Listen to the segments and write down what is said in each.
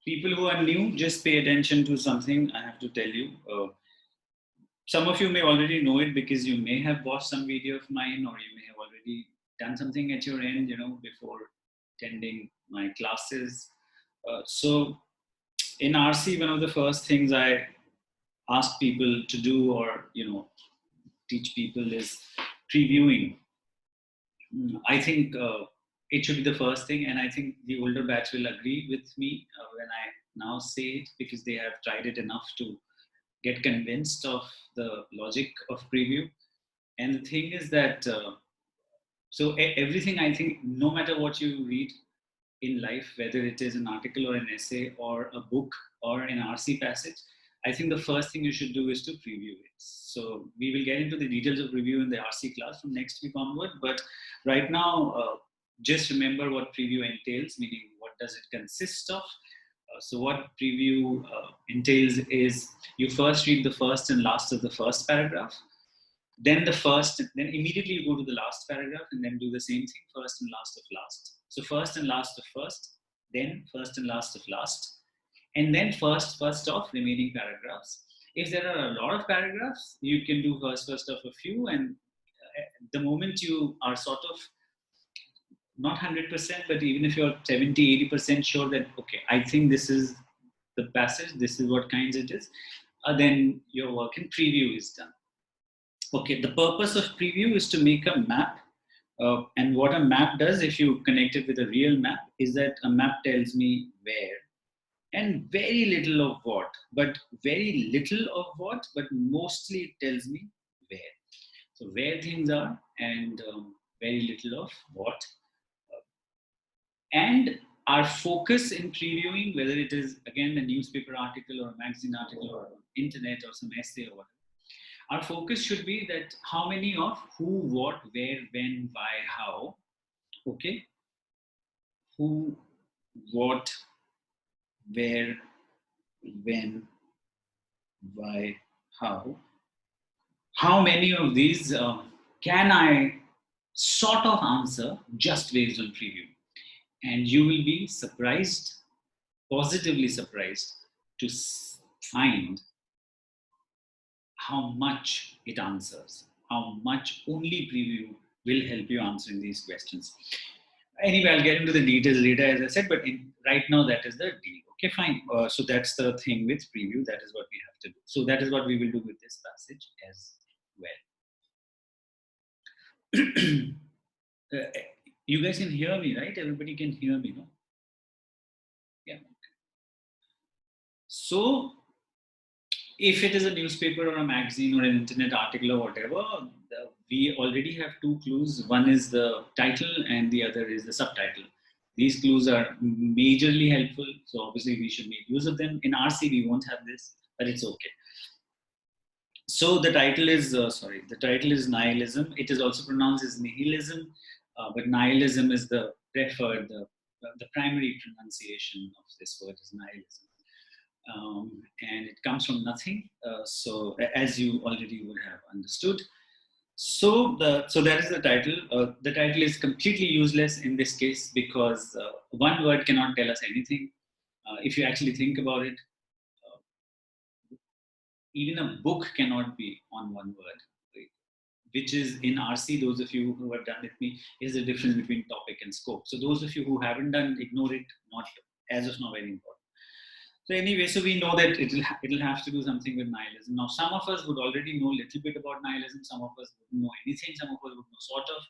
People who are new, just pay attention to something I have to tell you. Some of you may already know it because you may have watched some video of mine, or you may have already done something at your end, before attending my classes. So in RC, one of the first things I ask people to do, or teach people, is previewing. I think it should be the first thing, and I think the older batch will agree with me when I now say it, because they have tried it enough to get convinced of the logic of preview. And the thing is that everything, I think, no matter what you read in life, whether it is an article or an essay or a book or an RC passage, I think the first thing you should do is to preview it. So we will get into the details of review in the RC class from next week onward. But right now, just remember what preview entails, meaning what does it consist of. So what preview entails is you first read the first and last of the first paragraph. Then immediately you go to the last paragraph and then do the same thing, first and last of last. So first and last of first, then first and last of last, and then first of remaining paragraphs. If there are a lot of paragraphs, you can do first of a few, and the moment you are sort of not 100%, but even if you're 70-80% sure that, okay, I think this is the passage, this is what kinds it is, then your work in preview is done. Okay, the purpose of preview is to make a map. And what a map does, if you connect it with a real map, is that a map tells me where, and very little of what, but mostly it tells me where. So where things are, and very little of what. And our focus in previewing, whether it is, again, a newspaper article or a magazine article or internet or some essay or whatever, our focus should be that how many of who, what, where, when, why, how. Okay? Who, what, where, when, why, how. How many of these can I sort of answer just based on preview? And you will be surprised, positively surprised, to find how much it answers, how much only preview will help you answering these questions. Anyway, I'll get into the details later, as I said, but right now that is the deal. Okay, fine. So that's the thing with preview. That is what we have to do. So that is what we will do with this passage as well. You guys can hear me, right? Everybody can hear me, no? Yeah. So if it is a newspaper or a magazine or an internet article or whatever, we already have two clues. One is the title and the other is the subtitle. These clues are majorly helpful, so obviously we should make use of them. In RC, we won't have this, but it's okay. So the title is, Nihilism. It is also pronounced as Nihilism, but Nihilism is the preferred, the primary pronunciation of this word is Nihilism. And it comes from nothing. So as you already would have understood. So that is the title. The title is completely useless in this case because one word cannot tell us anything. If you actually think about it, even a book cannot be on one word, right? Which is in RC, those of you who have done with me, is the difference between topic and scope. So those of you who haven't done, ignore it, not as of now very important. So anyway, so we know that it'll have to do something with nihilism. Now, some of us would already know a little bit about nihilism. Some of us wouldn't know anything. Some of us would know sort of.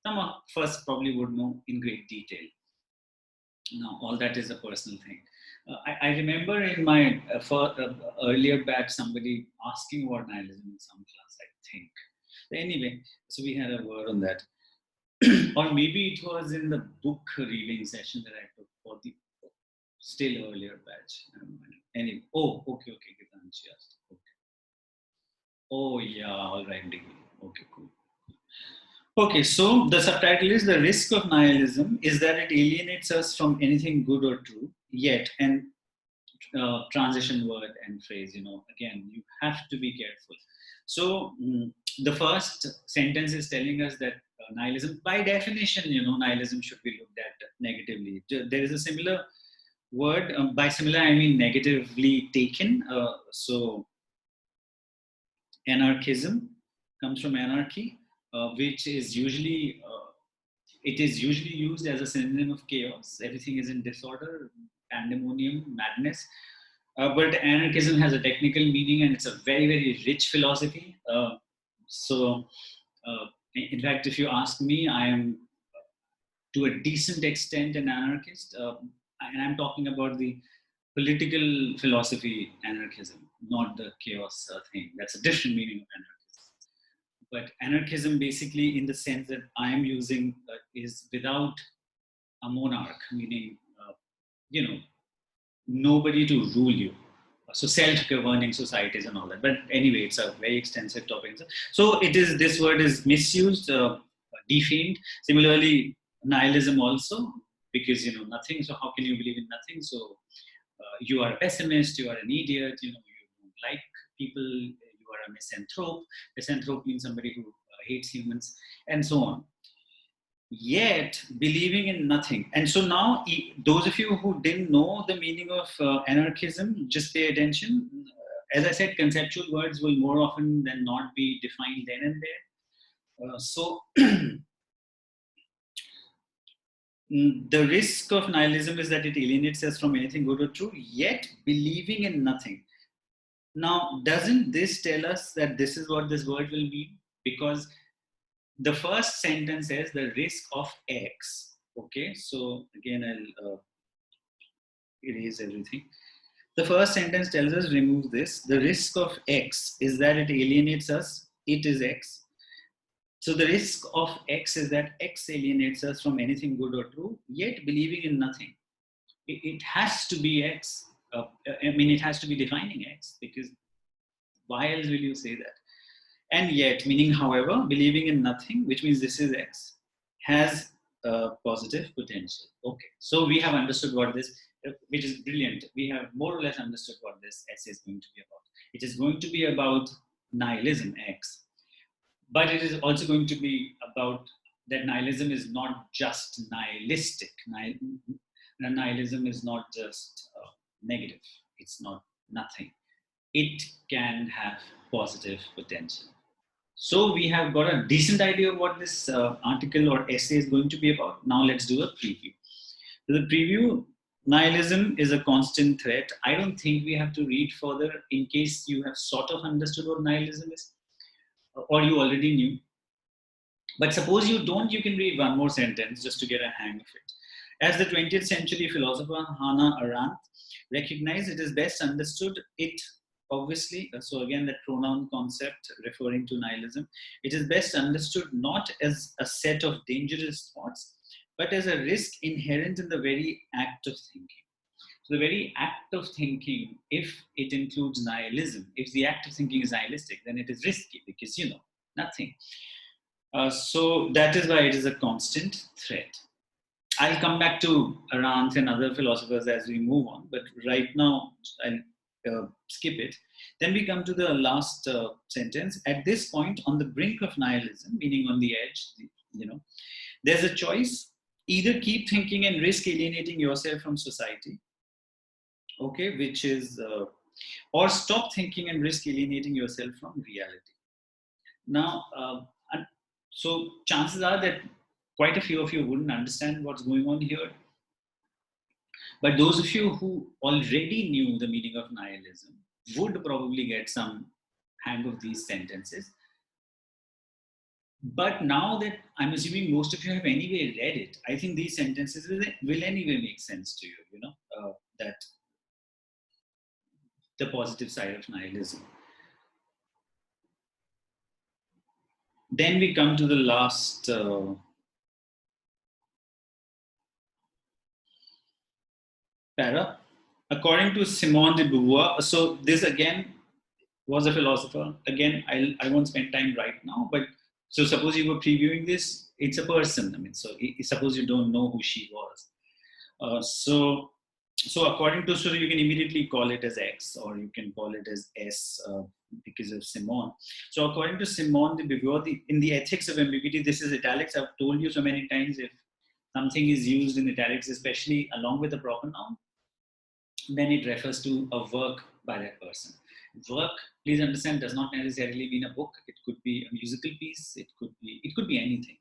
Some of us probably would know in great detail. Now, all that is a personal thing. I remember in my earlier batch, somebody asking about nihilism in some class, I think. So anyway, so we had a word on that. Or maybe it was in the book reading session that I took for the still earlier batch. Anyway, okay, Gitanshi asked. Okay. Oh yeah, all right, degree. Okay, cool. Okay, so the subtitle is The Risk of Nihilism is that it alienates us from anything good or true, yet, and transition word and phrase, again, you have to be careful. So the first sentence is telling us that nihilism. By definition, nihilism should be looked at negatively. There is a similar word, by similar I mean negatively taken. So anarchism comes from anarchy, which is usually it is usually used as a synonym of chaos. Everything is in disorder, pandemonium, madness. But anarchism has a technical meaning, and it's a very, very rich philosophy. So, in fact, if you ask me, I am to a decent extent an anarchist, and I'm talking about the political philosophy anarchism, not the chaos thing. That's a different meaning of anarchism. But anarchism, basically, in the sense that I am using, is without a monarch, meaning, nobody to rule you. So self-governing societies and all that. But anyway, it's a very extensive topic. So this word is misused, defamed. Similarly, nihilism also, because nothing. So how can you believe in nothing? So you are a pessimist. You are an idiot. You don't like people. You are a misanthrope. Misanthrope means somebody who hates humans, and so on. Yet believing in nothing. And so now, those of you who didn't know the meaning of anarchism, just pay attention. As I said, conceptual words will more often than not be defined then and there. So the risk of nihilism is that it alienates us from anything good or true, yet believing in nothing. Now, doesn't this tell us that this is what this word will mean? Because the first sentence says the risk of X. Okay, so again, I'll erase everything. The first sentence tells us remove this. The risk of X is that it alienates us. It is X. So the risk of X is that X alienates us from anything good or true, yet believing in nothing. It has to be X. It has to be defining X, because why else will you say that? And yet, meaning however, believing in nothing, which means this is X, has positive potential. Okay, so we have understood what this, which is brilliant. We have more or less understood what this essay is going to be about. It is going to be about nihilism, X, but it is also going to be about that nihilism is not just nihilistic. Nihilism is not just negative. It's not nothing. It can have positive potential. So we have got a decent idea of what this article or essay is going to be about. Now let's do a preview. So the preview, nihilism is a constant threat. I don't think we have to read further in case you have sort of understood what nihilism is, or you already knew. But suppose you don't, you can read one more sentence just to get a hang of it. As the 20th century philosopher Hannah Arendt recognized, it is best understood, obviously, so again, that pronoun concept referring to nihilism, it is best understood not as a set of dangerous thoughts, but as a risk inherent in the very act of thinking. So the very act of thinking, if it includes nihilism, if the act of thinking is nihilistic, then it is risky because, nothing. So that is why it is a constant threat. I'll come back to Arendt and other philosophers as we move on, but right now I'll skip it. Then we come to the last sentence. At this point, on the brink of nihilism, meaning on the edge, there's a choice. Either keep thinking and risk alienating yourself from society, okay, which is, or stop thinking and risk alienating yourself from reality. Now, so chances are that quite a few of you wouldn't understand what's going on here. But those of you who already knew the meaning of nihilism would probably get some hang of these sentences. But now that I'm assuming most of you have anyway read it, I think these sentences will anyway make sense to you, that the positive side of nihilism. Then we come to the last para. According to Simone de Beauvoir, so this again was a philosopher. Again, I won't spend time right now, but so suppose you were previewing this, it's a person. So suppose you don't know who she was. So according to, so you can immediately call it as X, or you can call it as S. because of Simone. So according to Simone de Beauvoir, in the ethics of ambiguity, this is italics. I've told you so many times, if something is used in italics, especially along with a proper noun, then it refers to a work by that person. Work, please understand, does not necessarily mean a book. It could be a musical piece. It could be anything.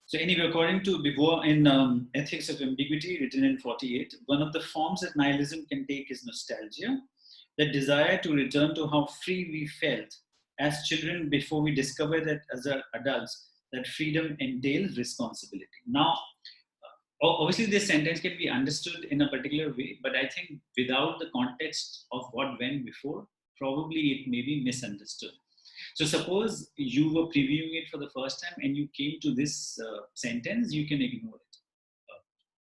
So anyway, according to Beauvoir in Ethics of Ambiguity, written in 48, one of the forms that nihilism can take is nostalgia, the desire to return to how free we felt as children before we discover that as adults, that freedom entails responsibility. Now, obviously this sentence can be understood in a particular way, but I think without the context of what went before, probably it may be misunderstood. So suppose you were previewing it for the first time and you came to this sentence, you can ignore it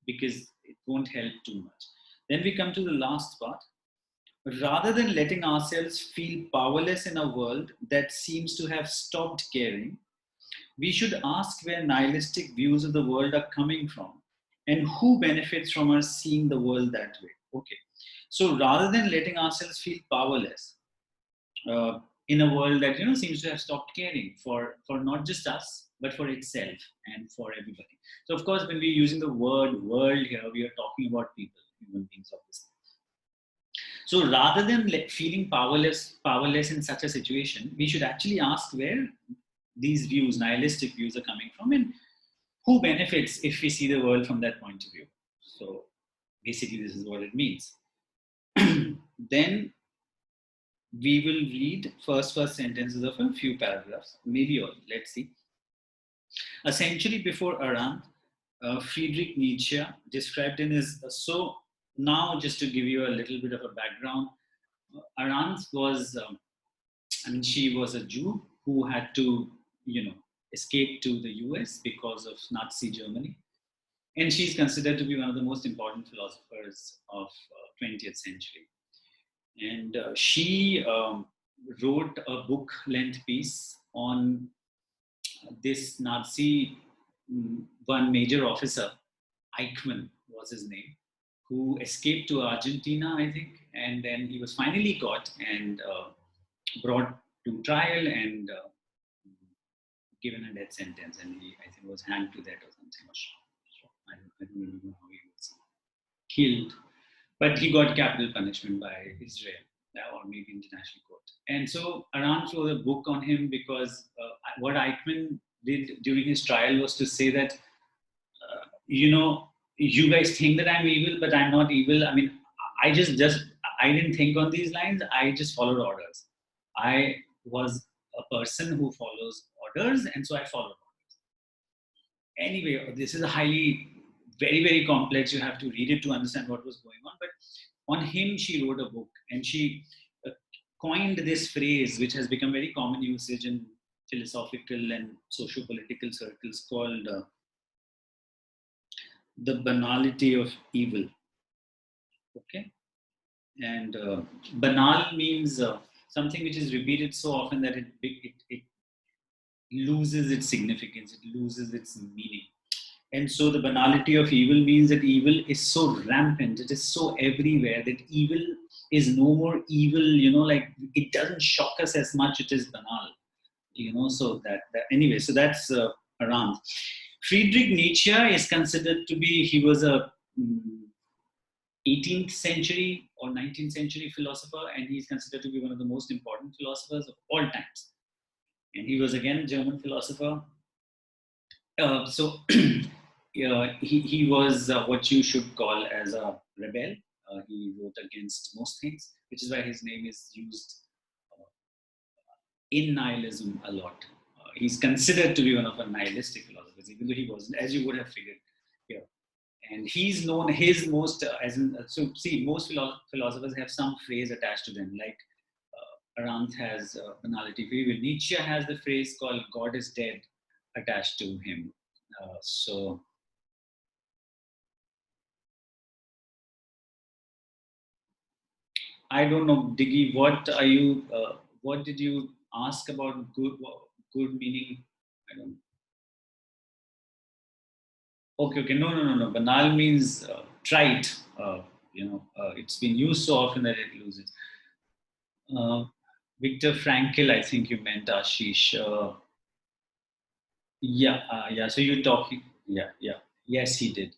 because it won't help too much. Then we come to the last part. Rather than letting ourselves feel powerless in a world that seems to have stopped caring, we should ask where nihilistic views of the world are coming from and who benefits from us seeing the world that way. Okay. So rather than letting ourselves feel powerless in a world that seems to have stopped caring for not just us but for itself and for everybody. So of course, when we're using the word world here, we are talking about people, human beings, obviously. So rather than feeling powerless in such a situation, we should actually ask where these views, nihilistic views, are coming from and who benefits if we see the world from that point of view. So basically, this is what it means. Then we will read first sentences of a few paragraphs, maybe all. Let's see. A century before Arendt, Friedrich Nietzsche described in his so now just to give you a little bit of a background, Arendt was she was a Jew who had to escape to the US because of Nazi Germany, and she's considered to be one of the most important philosophers of 20th century. And she wrote a book-length piece on this Nazi one major officer, Eichmann was his name, who escaped to Argentina, I think, and then he was finally caught and brought to trial and given a death sentence, and he, I think, was hanged to that or something. I don't remember how he was killed, but he got capital punishment by Israel or maybe international court. And so Arendt wrote a book on him because what Eichmann did during his trial was to say that, you guys think that I'm evil, but I'm not evil. I mean, I didn't think on these lines. I just followed orders. I was a person who follows orders, and so I followed orders. Anyway, this is a very, very complex. You have to read it to understand what was going on. But on him, she wrote a book, and she coined this phrase, which has become very common usage in philosophical and socio-political circles, called the banality of evil. Okay, and banal means something which is repeated so often that it loses its significance, it loses its meaning. And so the banality of evil means that evil is so rampant, it is so everywhere that evil is no more evil, like it doesn't shock us as much, it is banal, so that anyway, so that's Arendt. Friedrich Nietzsche is considered to be, he was a 18th century or 19th century philosopher, and he's considered to be one of the most important philosophers of all times. And he was again a German philosopher. So he was what you should call as a rebel. He wrote against most things, which is why his name is used in nihilism a lot. He's considered to be one of the nihilistic philosophers, even though he wasn't, as you would have figured here. And he's known his most, so see, most philosophers have some phrase attached to them, like Arendt has banality of evil. Nietzsche has the phrase called God is dead attached to him. So I don't know, Diggy, what did you ask about good meaning? I don't know. Okay. No. Banal means trite. It's been used so often that it loses. Viktor Frankl, I think you meant, Ashish. Yeah. So you're talking. Yeah. Yes, he did.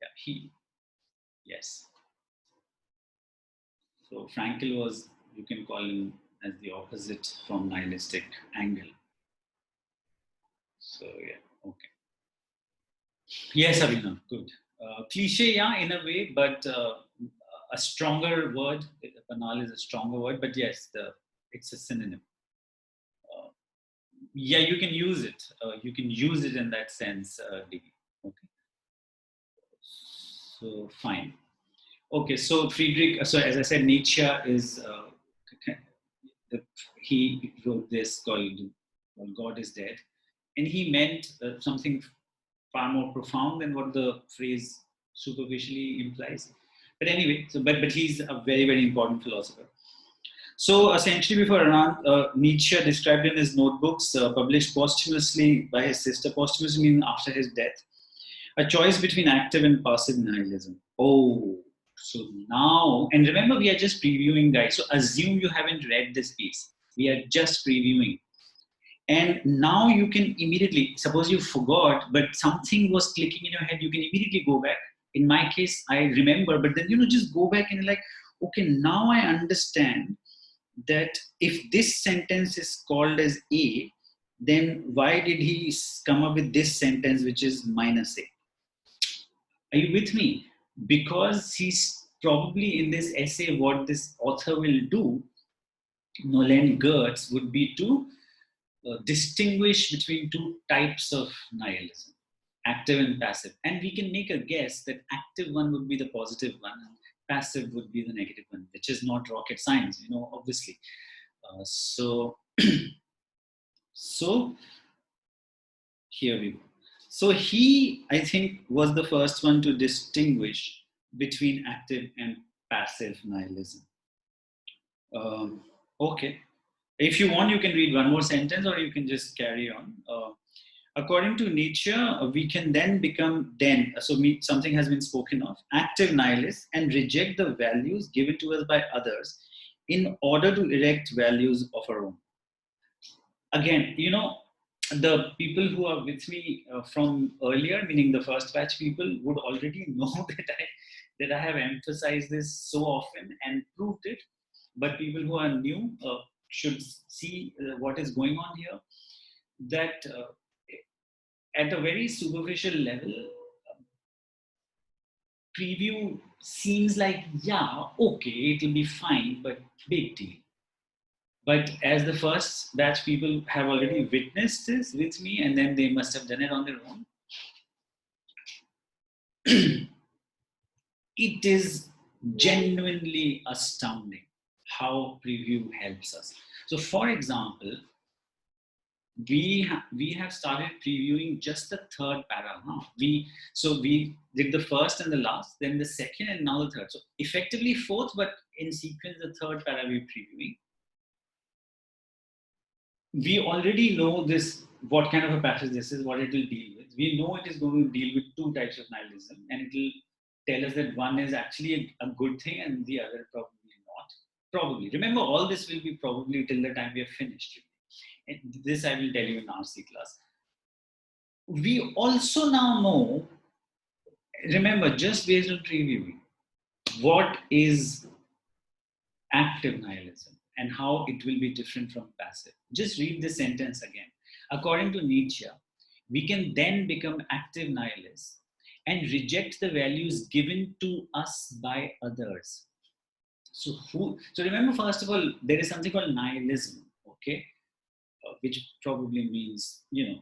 Yeah, yes. So Frankl was, you can call him as the opposite from nihilistic angle. So yeah, okay. Yes, Abhinav, good. Cliche, yeah, in a way, but a stronger word. Banal is a stronger word, but yes, it's a synonym. Uh, yeah, you can use it. You can use it in that sense, DB. Okay, so fine. Okay, so Friedrich. So as I said, Nietzsche is he wrote this called "God is Dead," and he meant something far more profound than what the phrase superficially implies. But anyway, but he's a very important philosopher. So essentially, before Anand, Nietzsche described in his notebooks, published posthumously by his sister, posthumously meaning after his death, a choice between active and passive nihilism. Oh, so now, and remember, we are just previewing, guys. So assume you haven't read this piece. We are just previewing. And now you can immediately, suppose you forgot, but something was clicking in your head, you can immediately go back. In my case, I remember, but then, just go back and like, okay, now I understand that if this sentence is called as A, then why did he come up with this sentence, which is minus A? Are you with me? Because he's probably in this essay, what this author will do, Nolan Gertz, would be to distinguish between two types of nihilism, active and passive. And we can make a guess that active one would be the positive one and passive would be the negative one, which is not rocket science, obviously. So, so here we go. So he, I think, was the first one to distinguish between active and passive nihilism. Okay. If you want, you can read one more sentence or you can just carry on. According to Nietzsche, we can then become something has been spoken of, active nihilists and reject the values given to us by others in order to erect values of our own. Again, the people who are with me from earlier, meaning the first batch people, would already know that I have emphasized this so often and proved it. But people who are new should see what is going on here. That at a very superficial level, preview seems like, yeah, okay, it'll be fine, but big deal. But as the first batch people have already witnessed this with me, and then they must have done it on their own, it is genuinely astounding how preview helps us. So, for example, we have started previewing just the third para. We did the first and the last, then the second, and now the third. So effectively fourth, but in sequence the third para we're previewing. We already know this, what kind of a passage this is, what it will deal with. We know it is going to deal with two types of nihilism, and it will tell us that one is actually a good thing and the other probably not. Probably. Remember, all this will be probably till the time we are finished. And this I will tell you in RC class. We also now know, remember, just based on previewing, what is active nihilism and how it will be different from passive. Just read this sentence again. According to Nietzsche, we can then become active nihilists and reject the values given to us by others. So remember, first of all, there is something called nihilism, okay, which probably means, you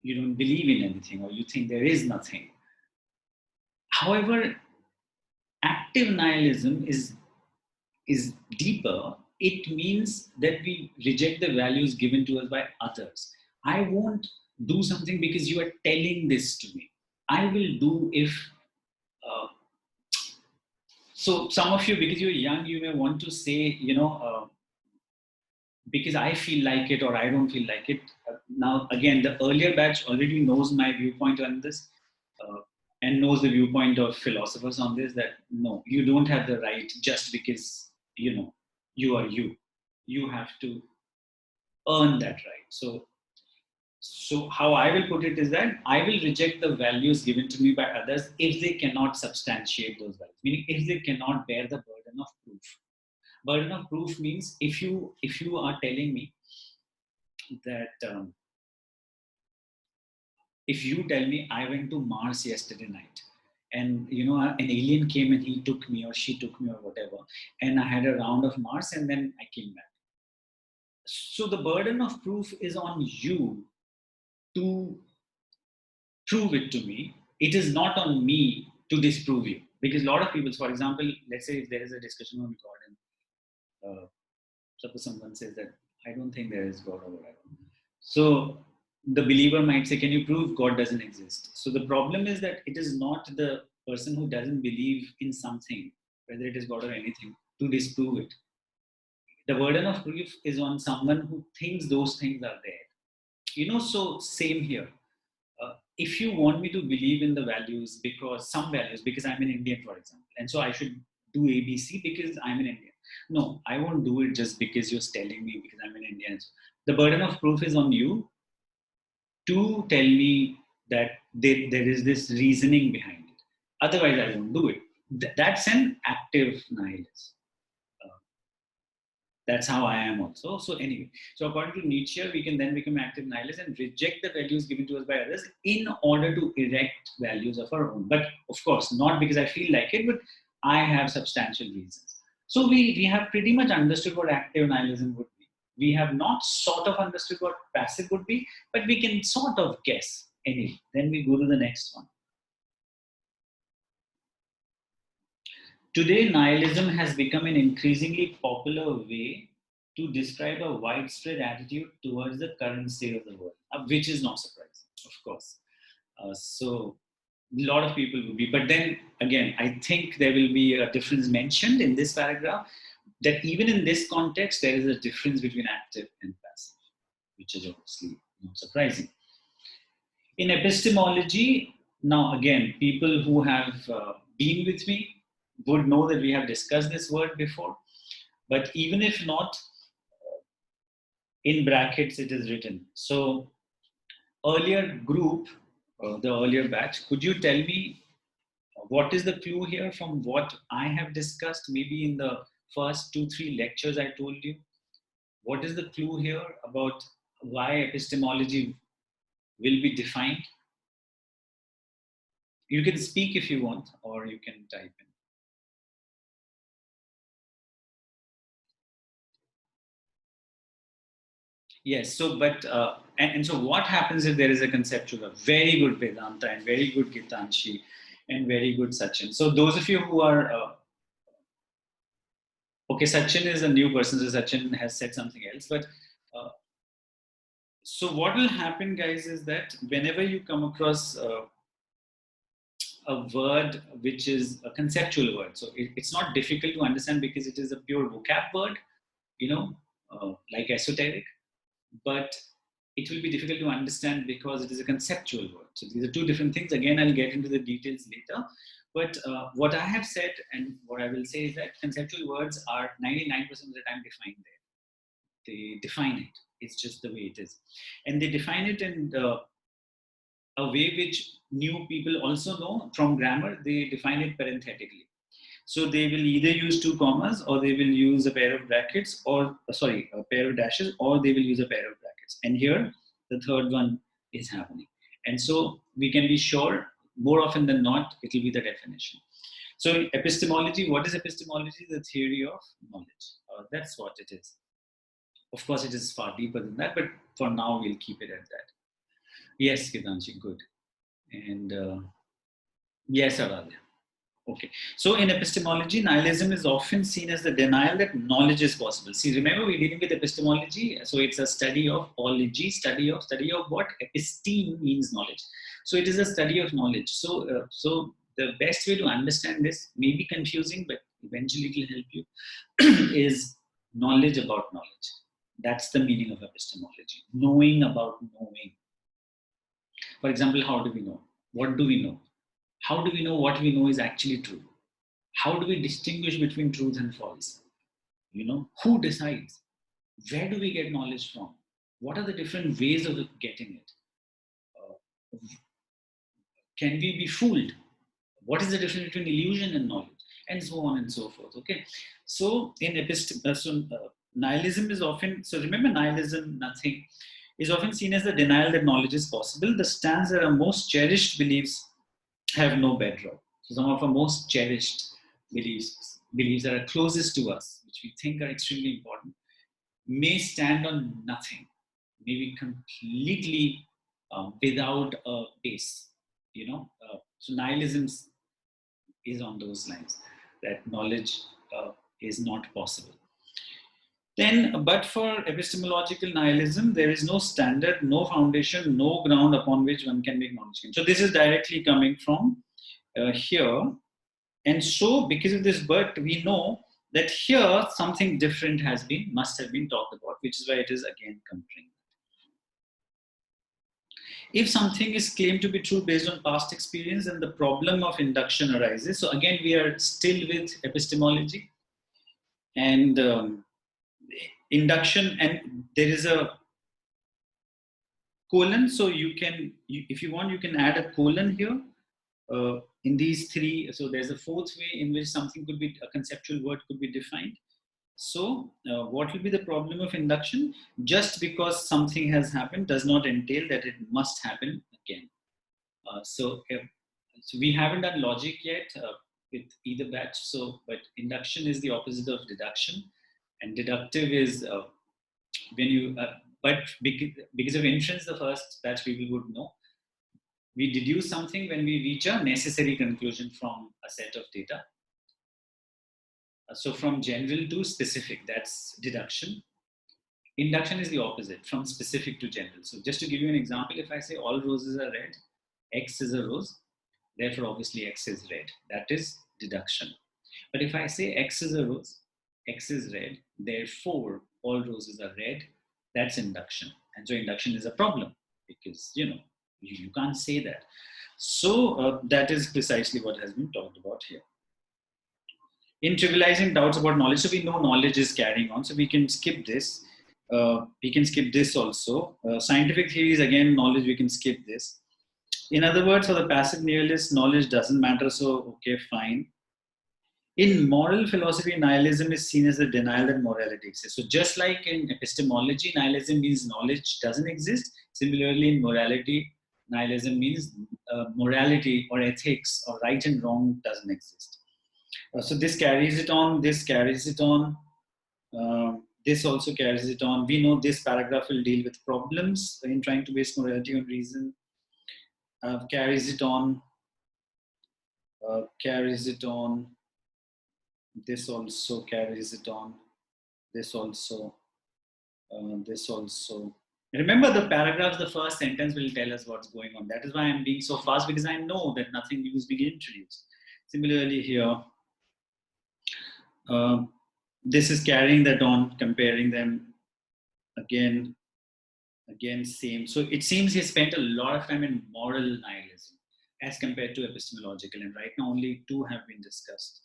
don't believe in anything or you think there is nothing. However, active nihilism is deeper. It means that we reject the values given to us by others. I won't do something because you are telling this to me. I will do if. So some of you, because you're young, you may want to say, because I feel like it or I don't feel like it. Now, again, the earlier batch already knows my viewpoint on this and knows the viewpoint of philosophers on this, that no, you don't have the right just because, you are you. you have to earn that right. So how I will put it is that I will reject the values given to me by others if they cannot substantiate those values. Meaning, if they cannot bear the burden of proof. Burden of proof means if you are telling me that if you tell me I went to Mars yesterday night, and an alien came and he took me or she took me or whatever, and I had a round of Mars and then I came back. So the burden of proof is on you to prove it to me. It is not on me to disprove you. Because a lot of people, for example, let's say if there is a discussion on God, and suppose someone says that I don't think there is God or whatever. So the believer might say, can you prove God doesn't exist? So the problem is that it is not the person who doesn't believe in something, whether it is God or anything, to disprove it. The burden of proof is on someone who thinks those things are there. So same here. If you want me to believe in the values, because I'm an Indian, for example, and so I should do ABC because I'm an Indian. No, I won't do it just because you're telling me because I'm an Indian. The burden of proof is on you to tell me that there is this reasoning behind it. Otherwise, I won't do it. That's an active nihilist. That's how I am also. So anyway, so according to Nietzsche, we can then become active nihilists and reject the values given to us by others in order to erect values of our own. But of course, not because I feel like it, but I have substantial reasons. So we have pretty much understood what active nihilism would be. We have not sort of understood what passive would be, but we can sort of guess. Anyway, then we go to the next one. Today, nihilism has become an increasingly popular way to describe a widespread attitude towards the current state of the world, which is not surprising, of course. So, a lot of people will be. But then again, I think there will be a difference mentioned in this paragraph that even in this context, there is a difference between active and passive, which is obviously not surprising. In epistemology, now again, people who have been with me would know that we have discussed this word before. But even if not, in brackets it is written. So, earlier group, the earlier batch, could you tell me what is the clue here from what I have discussed, maybe in the first 2-3 lectures I told you? What is the clue here about why epistemology will be defined? You can speak if you want, or you can type in. Yes. So, but and so, what happens if there is a conceptual, a very good Vedanta and very good Gitanshi and very good Sachin? So, those of you who are okay, Sachin is a new person, so Sachin has said something else. But uh, so, what will happen, guys, is that whenever you come across a word which is a conceptual word, so it's not difficult to understand because it is a pure vocab word, like esoteric, but it will be difficult to understand because it is a conceptual word. So these are two different things. Again, I'll get into the details later. But what I have said and what I will say is that conceptual words are 99% of the time defined there. They define it. It's just the way it is. And they define it in a way which new people also know from grammar. They define it parenthetically. So they will either use 2 commas or they will use a pair of brackets or, a pair of dashes, or they will use a pair of brackets. And here, the third one is happening. And so we can be sure, more often than not, it will be the definition. So epistemology, what is epistemology? The theory of knowledge. That's what it is. Of course, it is far deeper than that, but for now, we'll keep it at that. Yes, Kitanji, good. And yes, Aradhya. Okay. So in epistemology, nihilism is often seen as the denial that knowledge is possible. See, remember we're dealing with epistemology. So it's a study of ology, study of what? Episteme means knowledge. So it is a study of knowledge. So the best way to understand this may be confusing, but eventually it will help you, is knowledge about knowledge. That's the meaning of epistemology. Knowing about knowing. For example, how do we know? What do we know? How do we know what we know is actually true? How do we distinguish between truth and false? Who decides? Where do we get knowledge from? What are the different ways of getting it? Can we be fooled? What is the difference between illusion and knowledge? And so on and so forth. Okay. So in nihilism is often, so remember nihilism, nothing, is often seen as the denial that knowledge is possible. The stance that our most cherished beliefs have no bedrock. So some of our most cherished beliefs that are closest to us, which we think are extremely important, may stand on nothing, may be completely without a base. So nihilism is on those lines, that knowledge is not possible. Then, but for epistemological nihilism, there is no standard, no foundation, no ground upon which one can make knowledge. So this is directly coming from here. And so because of this but, we know that here something different must have been talked about, which is why it is again comparing. If something is claimed to be true based on past experience, then the problem of induction arises. So again, we are still with epistemology and induction, and there is a colon. So if you want, you can add a colon here in these three. So there's a fourth way in which something could be, a conceptual word could be defined. So what will be the problem of induction? Just because something has happened does not entail that it must happen again. So we haven't done logic yet with either batch. So, but induction is the opposite of deduction, and deductive is when you. But because of inference, the first batch people would know. We deduce something when we reach a necessary conclusion from a set of data. So from general to specific, that's deduction. Induction is the opposite, from specific to general. So just to give you an example, if I say all roses are red, X is a rose, therefore obviously X is red. That is deduction. But if I say X is a rose, X is red, therefore all roses are red, that's induction. And so induction is a problem because, you can't say that. So that is precisely what has been talked about here. In trivializing doubts about knowledge, so we know knowledge is carrying on, so we can skip this. We can skip this also. Scientific theories, again, knowledge, we can skip this. In other words, for the passive nihilist, knowledge doesn't matter, so okay, fine. In moral philosophy, nihilism is seen as a denial that morality exists. So just like in epistemology, nihilism means knowledge doesn't exist. Similarly, in morality, nihilism means morality or ethics or right and wrong doesn't exist. So this carries it on, this carries it on, this also carries it on. We know this paragraph will deal with problems in trying to base morality on reason. Carries it on, carries it on. This also carries it on. This also, this also. Remember the paragraphs, the first sentence will tell us what's going on. That is why I'm being so fast, because I know that nothing new is being introduced. Similarly here, this is carrying that on, comparing them again, same. So it seems he spent a lot of time in moral nihilism as compared to epistemological, and right now only two have been discussed.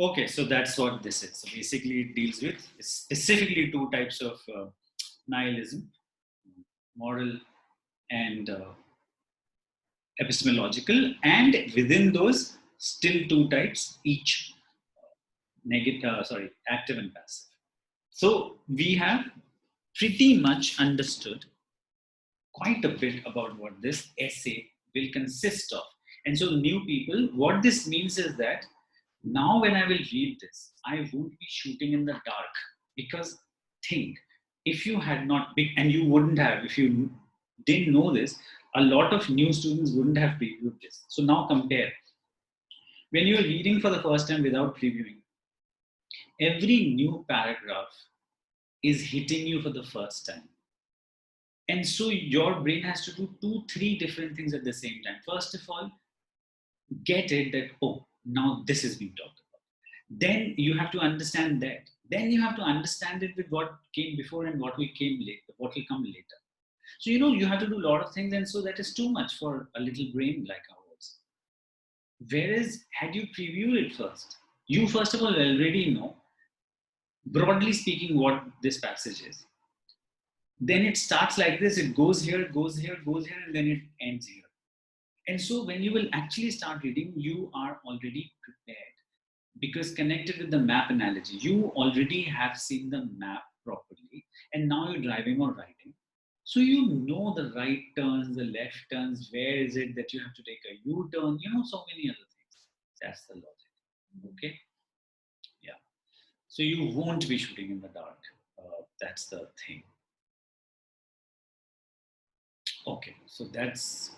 Okay, so that's what this is. So basically it deals with specifically two types of nihilism, moral and epistemological, and within those still two types, each active and passive. So we have pretty much understood quite a bit about what this essay will consist of. And so new people, what this means is that now when I will read this, I won't be shooting in the dark, because think, if you had not been, and you wouldn't have, if you didn't know this, a lot of new students wouldn't have previewed this. So now compare. When you're reading for the first time without previewing, every new paragraph is hitting you for the first time. And so your brain has to do 2-3 different things at the same time. First of all, get it that, oh, now this is being talked about. Then you have to understand that. Then you have to understand it with what came before and what will come later. So, you have to do a lot of things, and so that is too much for a little brain like ours. Whereas, had you previewed it first, you first of all already know broadly speaking, what this passage is. Then it starts like this, it goes here, goes here, goes here, and then it ends here. And so when you will actually start reading, you are already prepared, because connected with the map analogy, you already have seen the map properly, and now you're driving or riding. So you know the right turns, the left turns, where is it that you have to take a U-turn, so many other things. That's the logic. Okay? Yeah. So you won't be shooting in the dark. That's the thing. Okay, so that's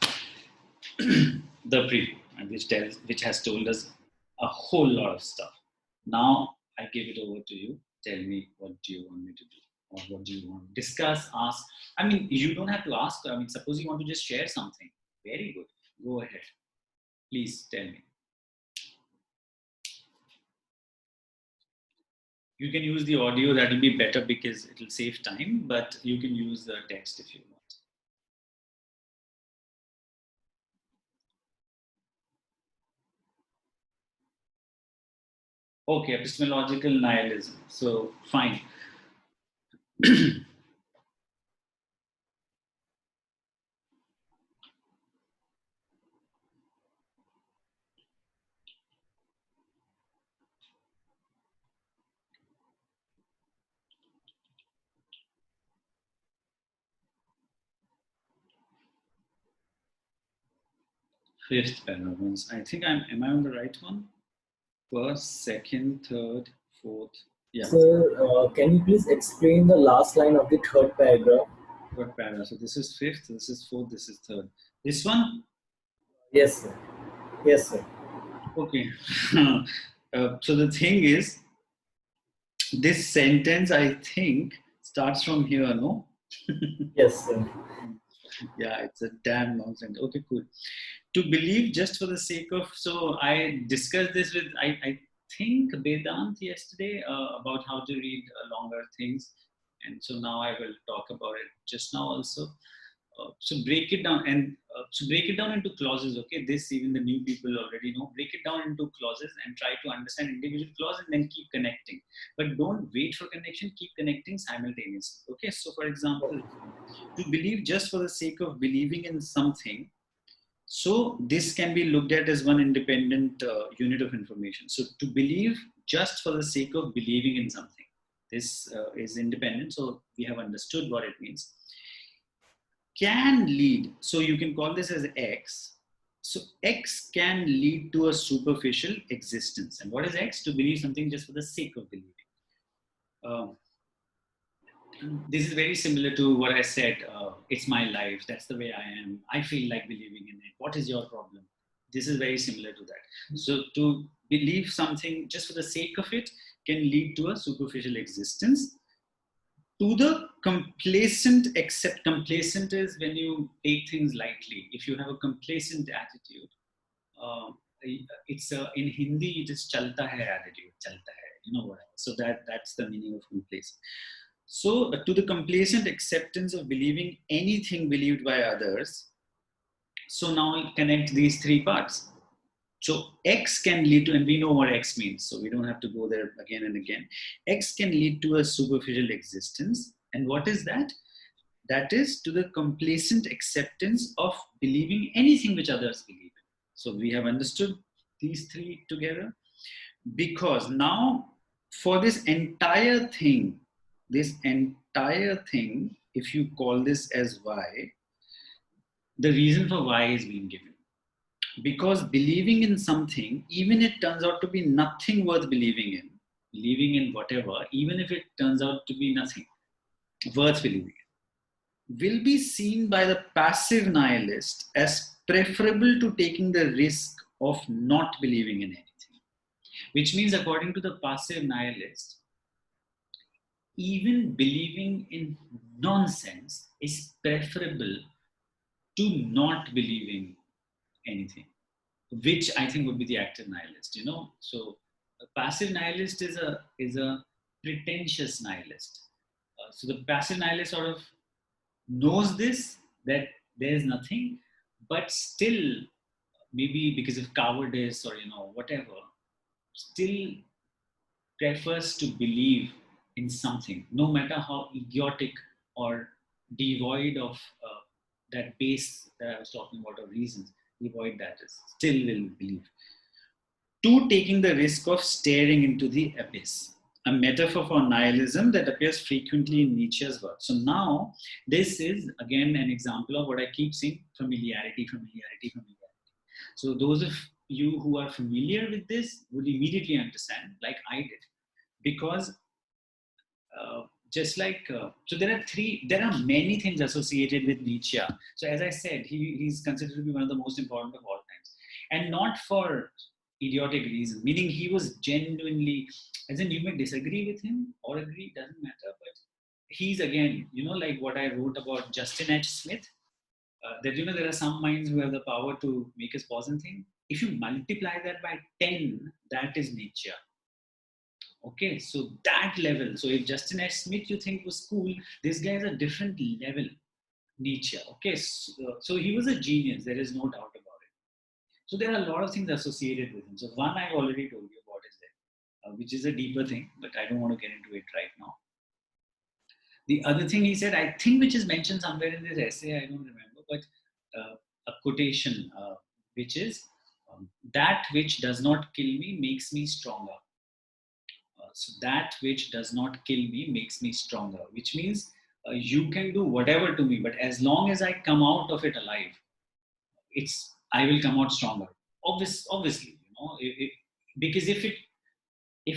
the preview, and which has told us a whole lot of stuff. Now I give it over to you. Tell me, what do you want me to do, or what do you want to discuss, ask? I mean, you don't have to ask. I mean, suppose you want to just share something. Very good. Go ahead. Please tell me. You can use the audio. That will be better because it will save time. But you can use the text if you want. Okay, epistemological nihilism. So fine. Fifth paragraphs. I think am I on the right one? First, second, third, fourth. Yeah. Sir, can you please explain the last line of the third paragraph? Third paragraph. So this is fifth, this is fourth, this is third. This one? Yes, sir. Yes, sir. Okay. So the thing is, this sentence, I think, starts from here, no? Yes, sir. Yeah, it's a damn long sentence. Okay, cool. To believe just for the sake of, so I discussed this with, I think, Vedant yesterday about how to read longer things. And so now I will talk about it just now also. So break it down into clauses. Okay, this even the new people already know. Break it down into clauses and try to understand individual clauses and then keep connecting. But don't wait for connection. Keep connecting simultaneously. Okay. So for example, to believe just for the sake of believing in something. So this can be looked at as one independent unit of information. So to believe just for the sake of believing in something. This is independent. So we have understood what it means. Can lead, so you can call this as X. So X can lead to a superficial existence. And what is X? To believe something just for the sake of believing. This is very similar to what I said. It's my life. That's the way I am. I feel like believing in it. What is your problem? This is very similar to that. So to believe something just for the sake of it can lead to a superficial existence. To the complacent, except complacent is when you take things lightly. If you have a complacent attitude, uh, it's in Hindi it is chalta hai attitude, chalta hai, whatever. So that's the meaning of complacent. So to the complacent acceptance of believing anything believed by others. So now we connect these three parts. So X can lead to, and we know what X means, so we don't have to go there again and again. X can lead to a superficial existence. And what is that? That is to the complacent acceptance of believing anything which others believe in. So we have understood these three together, because now for this entire thing, if you call this as Y, the reason for Y is being given. Because believing in something, even it turns out to be nothing worth believing in whatever, even if it turns out to be nothing worth believing in, will be seen by the passive nihilist as preferable to taking the risk of not believing in anything. Which means, according to the passive nihilist, even believing in nonsense is preferable to not believing anything, which I think would be the active nihilist. So a passive nihilist is a pretentious nihilist. So the passive nihilist sort of knows this, that there is nothing, but still, maybe because of cowardice or whatever, still prefers to believe in something, no matter how idiotic or devoid of that base that I was talking about, or reasons, devoid that is, still will believe. Two, taking the risk of staring into the abyss, a metaphor for nihilism that appears frequently in Nietzsche's work. So now, this is again an example of what I keep saying: familiarity, familiarity, familiarity. So those of you who are familiar with this would immediately understand, like I did, because just like so there are many things associated with Nietzsche. So as I said, he's considered to be one of the most important of all times, and not for idiotic reason, meaning he was genuinely, as in, you may disagree with him or agree, doesn't matter, but he's, again, like what I wrote about Justin H. Smith, that there are some minds who have the power to make us pause and think. If you multiply that by 10, that is Nietzsche. Okay, so that level. So if Justin H. Smith you think was cool, this guy is a different level, Nietzsche. Okay, so he was a genius. There is no doubt about it. So there are a lot of things associated with him. So one I've already told you about is there, which is a deeper thing, but I don't want to get into it right now. The other thing he said, I think, which is mentioned somewhere in this essay, I don't remember, but a quotation, which is, that which does not kill me makes me stronger. So that which does not kill me makes me stronger, which means you can do whatever to me, but as long as I come out of it alive, I will come out stronger. Obviously, because if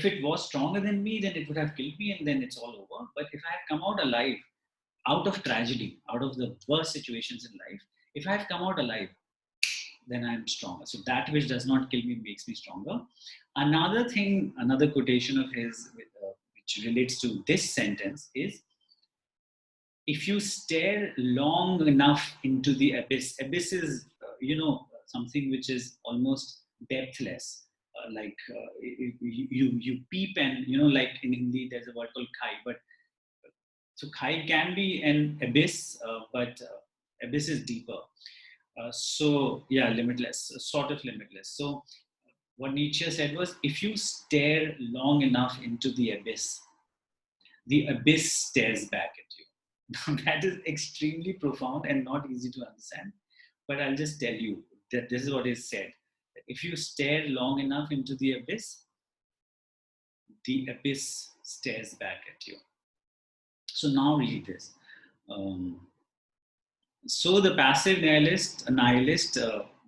it was stronger than me, then it would have killed me, and then it's all over. But if I have come out alive, out of tragedy, out of the worst situations in life, if I have come out alive, then I'm stronger. So that which does not kill me makes me stronger. Another thing, another quotation of his, which relates to this sentence is, if you stare long enough into the abyss, abyss is, something which is almost depthless. You peep, and, like in Hindi, there's a word called khai, but so khai can be an abyss, but abyss is deeper. So yeah, limitless, sort of limitless. So what Nietzsche said was, if you stare long enough into the abyss stares back at you. That is extremely profound and not easy to understand, but I'll just tell you that this is what is said. If you stare long enough into the abyss stares back at you. So now read this. So the passive nihilist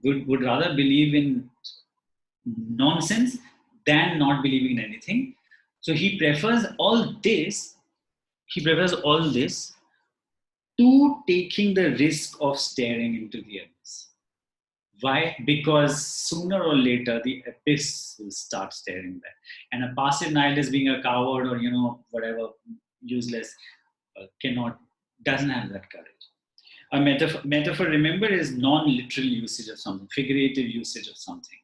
would rather believe in nonsense than not believing in anything. So he prefers all this to taking the risk of staring into the abyss. Why? Because sooner or later the abyss will start staring back. And a passive nihilist, being a coward or whatever, useless, doesn't have that courage. A metaphor, remember, is non-literal usage of something, figurative usage of something.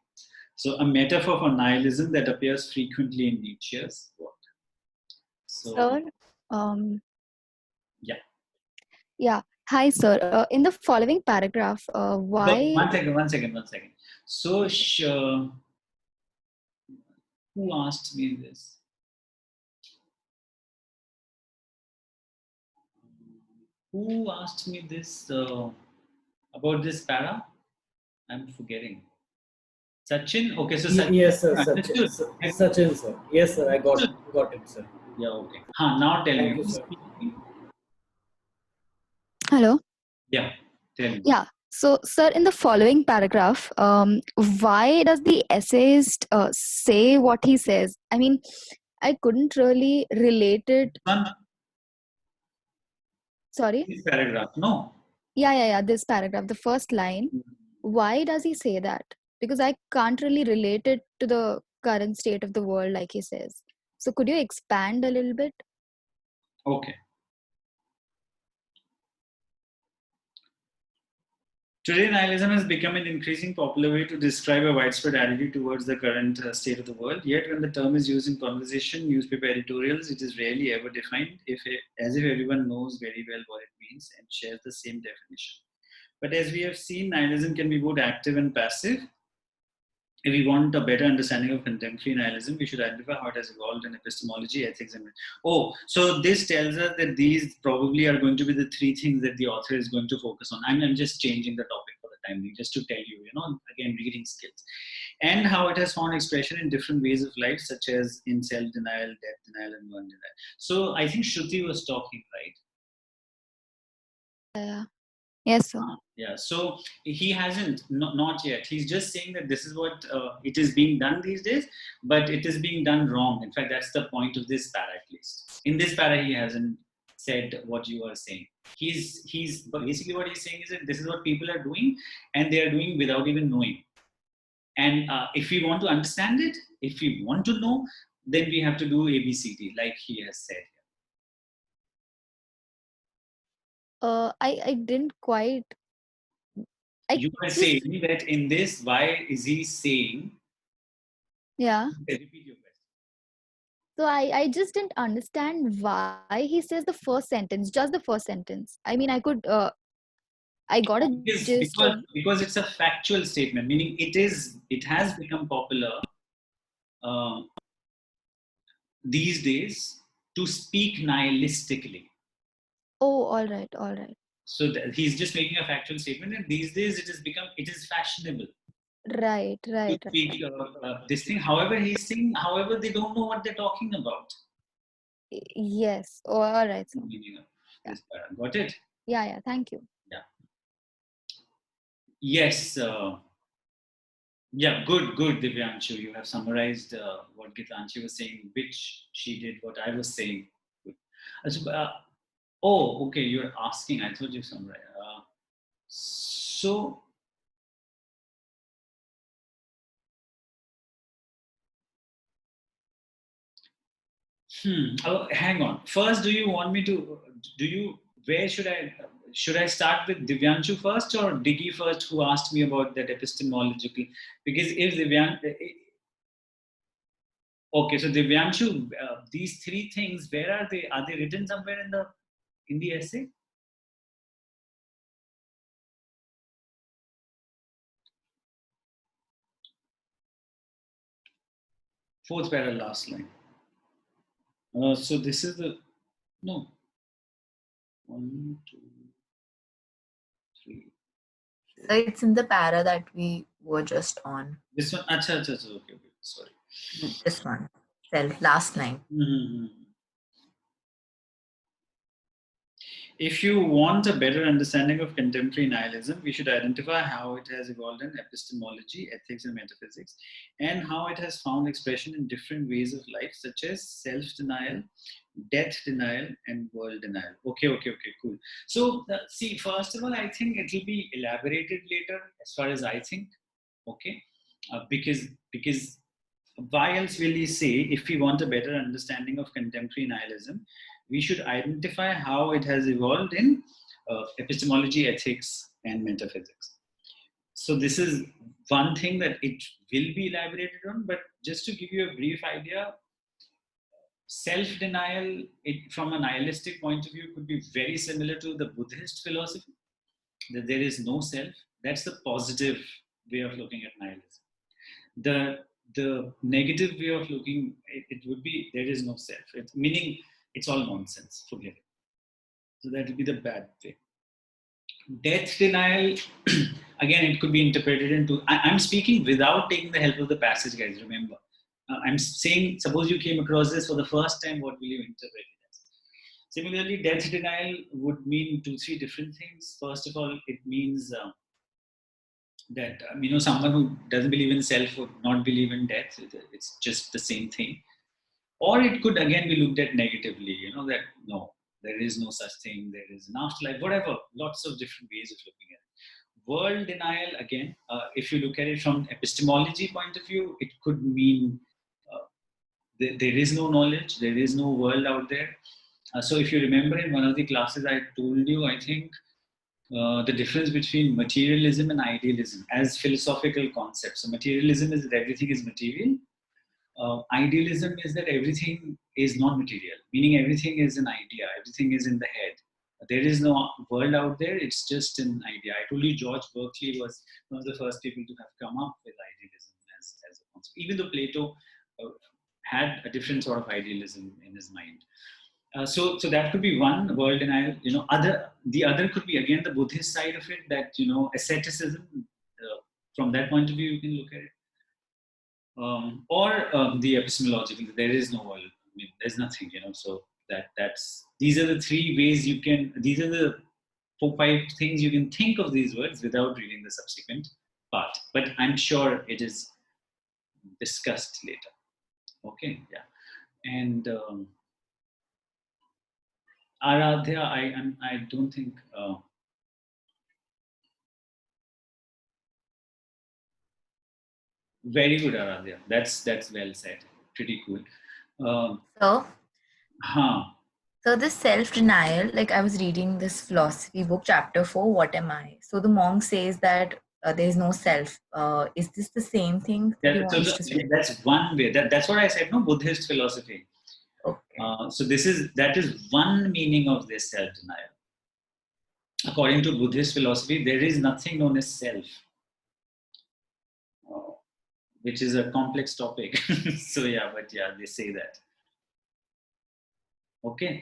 So a metaphor for nihilism that appears frequently in Nietzsche's work. So, Sir, yeah. Yeah. Hi, sir. In the following paragraph, why? One second. So, who asked me this? Who asked me this about this para? I'm forgetting. Sachin? Okay, so Sachin. Yes, sir. Sachin, sir. Yes, sir. I got it, sir. Yeah, okay. Now tell me. Thank you, sir. Hello. Yeah, tell me. Yeah. So, sir, in the following paragraph, why does the essayist say what he says? I mean, I couldn't really relate it. Sorry? This paragraph, no? Yeah. This paragraph, the first line. Why does he say that? Because I can't really relate it to the current state of the world, like he says. So, could you expand a little bit? Okay. Today, nihilism has become an increasingly popular way to describe a widespread attitude towards the current state of the world. Yet, when the term is used in conversation, newspaper editorials, it is rarely ever defined as if everyone knows very well what it means and shares the same definition. But as we have seen, nihilism can be both active and passive. if we want a better understanding of contemporary nihilism, we should identify how it has evolved in epistemology, ethics, and so this tells us that these probably are going to be the three things that the author is going to focus on. I'm just changing the topic for the time being, just to tell you, again, reading skills, and how it has found expression in different ways of life, such as in self-denial, death denial, and world denial. So I think Shruti was talking, right? Yeah. Yes, sir. Yeah, so he hasn't, not yet. He's just saying that this is what it is being done these days, but it is being done wrong. In fact, that's the point of this para, at least. In this para, he hasn't said what you are saying. But basically what he's saying is that this is what people are doing, and they are doing without even knowing. And if we want to understand it, if we want to know, then we have to do ABCD, like he has said. I didn't quite. You are saying that in this, why is he saying? Yeah. Repeat your question. So I just didn't understand why he says the first sentence, just the first sentence. I mean, I got a gist. Because it's a factual statement, meaning it has become popular these days to speak nihilistically. Oh, all right. So he's just making a factual statement, and these days it is fashionable. Right. To speak this thing. However, he's saying, however, they don't know what they're talking about. Yes. Oh, all right. So. Yeah. Got it? Yeah. Thank you. Yeah. Yes. Yeah, good, Divyanshu. You have summarized what Gitanshi was saying, which she did what I was saying. Oh, okay, you're asking. I thought you summarized. So, oh, hang on. First, do you want me to? Where should I start with Divyanshu first or Diggy first, who asked me about that epistemological? Because if okay, so Divyanshu, these three things, where are they? Are they written somewhere in the essay? Fourth para, last line. So this is no. 1, 2, 3. So it's in the para that we were just on. This one, okay, sorry. This one, last line. Mm-hmm. If you want a better understanding of contemporary nihilism, we should identify how it has evolved in epistemology, ethics, and metaphysics, and how it has found expression in different ways of life, such as self-denial, death denial, and world denial. Okay, cool. So, see, first of all, I think it will be elaborated later, as far as I think. Okay, because why else will he say, if we want a better understanding of contemporary nihilism, we should identify how it has evolved in epistemology, ethics, and metaphysics. So this is one thing that it will be elaborated on, but just to give you a brief idea, self-denial, from a nihilistic point of view, could be very similar to the Buddhist philosophy, that there is no self. That's the positive way of looking at nihilism. The negative way of looking, it would be there is no self. Meaning it's all nonsense, forget it. So that would be the bad way. Death denial, again, it could be interpreted into, I'm speaking without taking the help of the passage, guys, remember. I'm saying, suppose you came across this for the first time, what will you interpret it as? Similarly, death denial would mean 2-3 different things. First of all, it means that someone who doesn't believe in self would not believe in death. It's just the same thing. Or it could again be looked at negatively, that no, there is no such thing, there is an afterlife, whatever. Lots of different ways of looking at it. World denial, again, if you look at it from epistemology point of view, it could mean there is no knowledge, there is no world out there. So if you remember in one of the classes I told you, I think the difference between materialism and idealism as philosophical concepts. So materialism is that everything is material. Idealism is that everything is not material, meaning everything is an idea, everything is in the head. There is no world out there, it's just an idea. I told you George Berkeley was one of the first people to have come up with idealism as a concept. Even though Plato had a different sort of idealism in his mind. So that could be one, world denial. The other could be again the Buddhist side of it, that asceticism. From that point of view, you can look at it. Or the epistemological. There is no world. I mean, there's nothing. So these are the three ways you can. These are the 4-5 things you can think of these words without reading the subsequent part. But I'm sure it is discussed later. Okay, yeah, and. Aradhya, I don't think. Very good, Aradhya. That's well said. Pretty cool. So, Huh. so this self-denial, like I was reading this philosophy book, chapter 4, What Am I? So the monk says that there is no self. Is this the same thing that you want to say? That's one way. That's what I said. No, Buddhist philosophy. Okay. So that is one meaning of this self-denial. According to Buddhist philosophy, there is nothing known as self, which is a complex topic. So yeah, but yeah, they say that. Okay,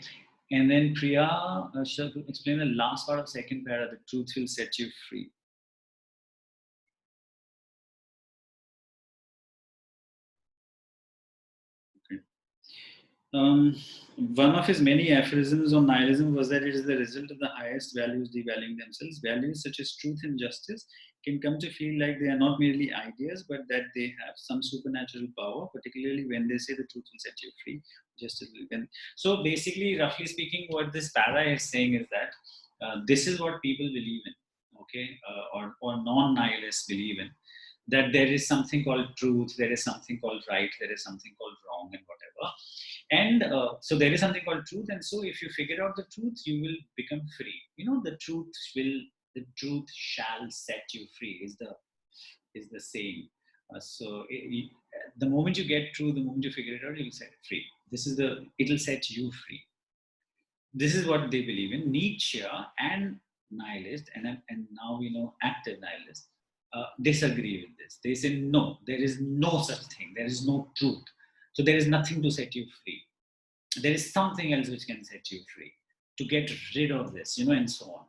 and then Priya shall explain the last part of second para. The truth will set you free. Okay. One of his many aphorisms on nihilism was that it is the result of the highest values devaluing themselves. Values such as truth and justice can come to feel like they are not merely ideas, but that they have some supernatural power, particularly when they say the truth will set you free. So basically, roughly speaking, what this para is saying is that this is what people believe in, okay, or non-nihilists believe in, that there is something called truth, there is something called right, there is something called wrong, and whatever. And so there is something called truth, and so if you figure out the truth, you will become free. The truth shall set you free is the saying. The moment you get through, the moment you figure it out, you'll set it free. It'll set you free. This is what they believe in. Nietzsche and nihilist, and now we know active nihilist, disagree with this. They say no, there is no such thing. There is no truth. So there is nothing to set you free. There is something else which can set you free to get rid of this, and so on.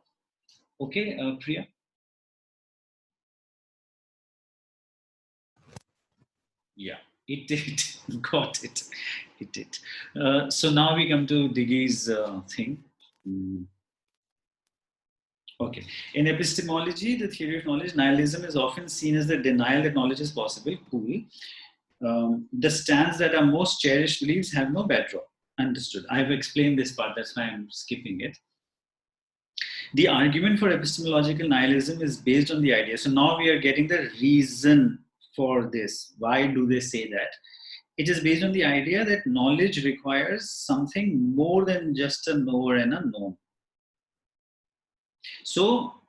Okay, Priya? Yeah, it did. Got it. It did. So now we come to Diggy's thing. Okay. In epistemology, the theory of knowledge, nihilism is often seen as the denial that knowledge is possible. Cool. The stands that are most cherished beliefs have no bedrock. Understood. I've explained this part, that's why I'm skipping it. The argument for epistemological nihilism is based on the idea. So now we are getting the reason for this. Why do they say that? It is based on the idea that knowledge requires something more than just a knower and a known. So,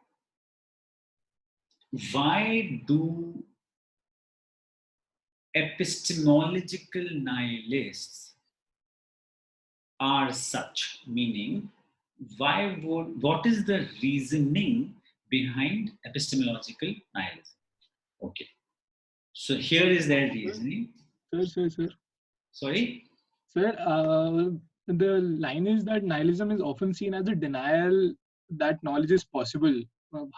why do epistemological nihilists are such? Meaning, what is the reasoning behind epistemological nihilism? Okay. So here is their reasoning. Sir. Sorry? Sir, the line is that nihilism is often seen as a denial that knowledge is possible.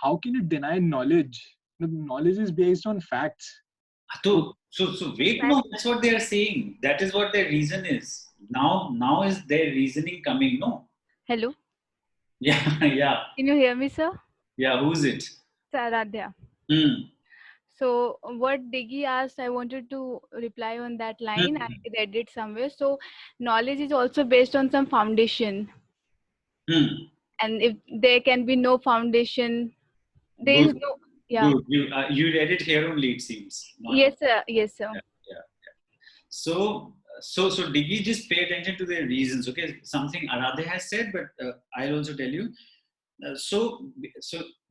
How can you deny knowledge? Knowledge is based on facts. So wait, no, that's what they are saying. That is what their reason is. Now is their reasoning coming, no? Hello. Yeah, yeah. Can you hear me, sir? Yeah, who's it? Saradhya. So what Diggy asked, I wanted to reply on that line. I read it somewhere. So knowledge is also based on some foundation. And if there can be no foundation, there is no. Yeah. Good. You read it here only, it seems. Yes, sir. Yes, sir. Yeah. So Diggy, just pay attention to their reasons. Okay, something Aradhya has said, but I'll also tell you. So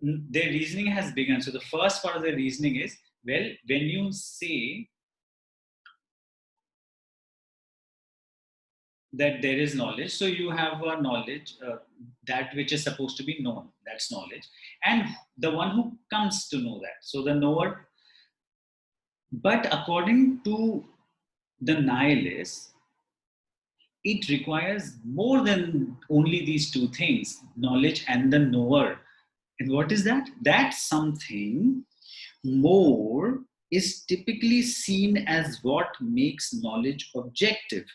their reasoning has begun. So the first part of their reasoning is, well, when you say that there is knowledge, so you have a knowledge, that which is supposed to be known, that's knowledge, and the one who comes to know that. So the knower But according to the nihilists, it requires more than only these two things, knowledge and the knower. And what is that? That something more is typically seen as what makes knowledge objective,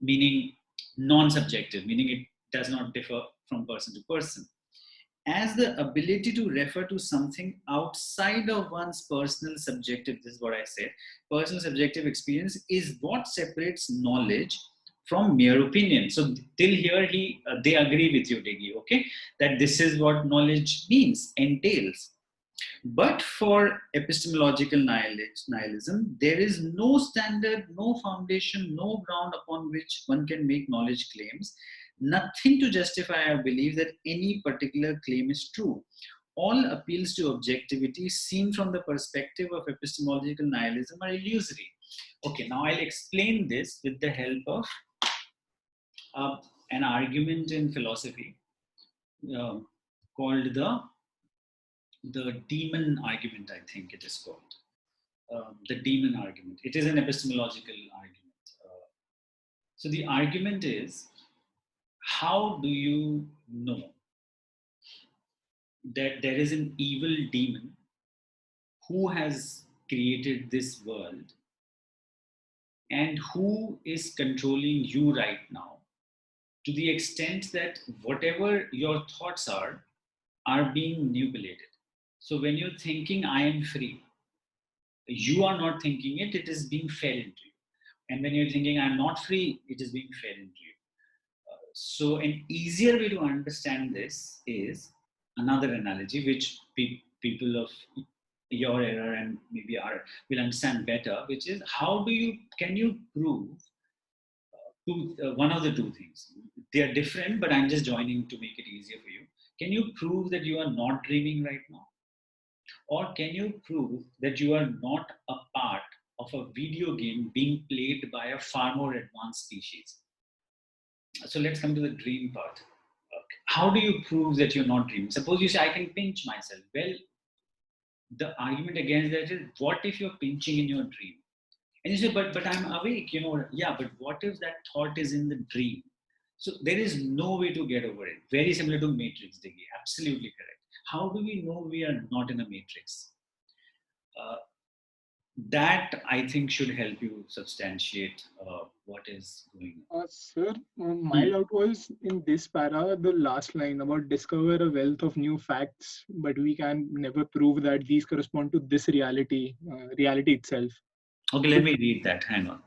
meaning non-subjective, meaning it does not differ from person to person, as the ability to refer to something outside of one's personal subjective, this is what I said, personal subjective experience is what separates knowledge from mere opinion. So till here they agree with you, Degi, okay, that this is what knowledge means, entails. But for epistemological nihilism, there is no standard, no foundation, no ground upon which one can make knowledge claims, nothing to justify our belief that any particular claim is true. All appeals to objectivity seen from the perspective of epistemological nihilism are illusory. Okay, now I'll explain this with the help of an argument in philosophy called the demon argument, I think it is called. The demon argument. It is an epistemological argument. So the argument is, how do you know that there is an evil demon who has created this world and who is controlling you right now, to the extent that whatever your thoughts are being manipulated. So when you're thinking, I am free, you are not thinking it, it is being fed into you. And when you're thinking, I'm not free, it is being fed into you. So an easier way to understand this is another analogy, which people of your era and maybe will understand better, which is can you prove one of the two things? They are different, but I'm just joining to make it easier for you. Can you prove that you are not dreaming right now? Or can you prove that you are not a part of a video game being played by a far more advanced species? So let's come to the dream part. Okay. How do you prove that you're not dreaming? Suppose you say, I can pinch myself. Well, the argument against that is, what if you're pinching in your dream? And you say, but I'm awake, yeah, but what if that thought is in the dream? So there is no way to get over it. Very similar to Matrix, Diggy. Absolutely correct. How do we know we are not in a Matrix? That I think should help you substantiate what is going on. Sir, my doubt was in this para, the last line about discover a wealth of new facts, but we can never prove that these correspond to this reality itself. Okay, let me read that. Hang on.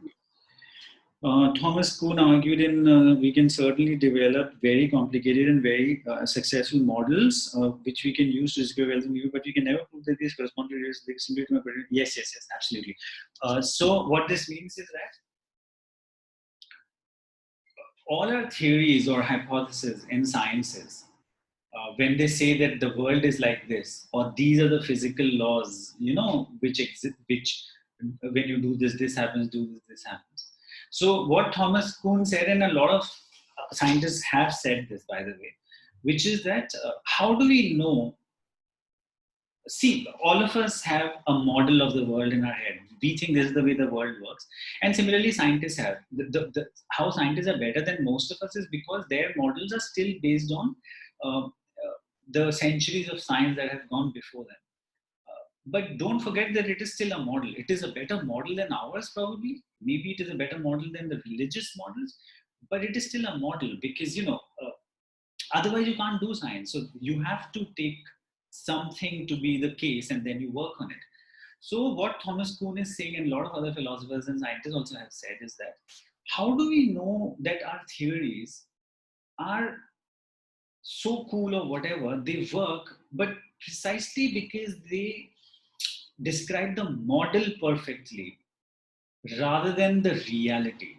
Thomas Kuhn argued in we can certainly develop very complicated and very successful models which we can use to discover wealth and new, but we can never prove that these correspond to this. Yes, absolutely. So what this means is that all our theories or hypotheses in sciences, when they say that the world is like this, or these are the physical laws, which exist, which when you do this, this happens, do this, this happens. So what Thomas Kuhn said, and a lot of scientists have said this, by the way, which is that how do we know? See, all of us have a model of the world in our head. We think this is the way the world works. And similarly, scientists have. How scientists are better than most of us is because their models are still based on the centuries of science that have gone before them. But don't forget that it is still a model. It is a better model than ours, probably. Maybe it is a better model than the religious models, but it is still a model because, otherwise you can't do science. So you have to take something to be the case and then you work on it. So what Thomas Kuhn is saying, and a lot of other philosophers and scientists also have said, is that how do we know that our theories are so cool or whatever, they work, but precisely because they describe the model perfectly rather than the reality,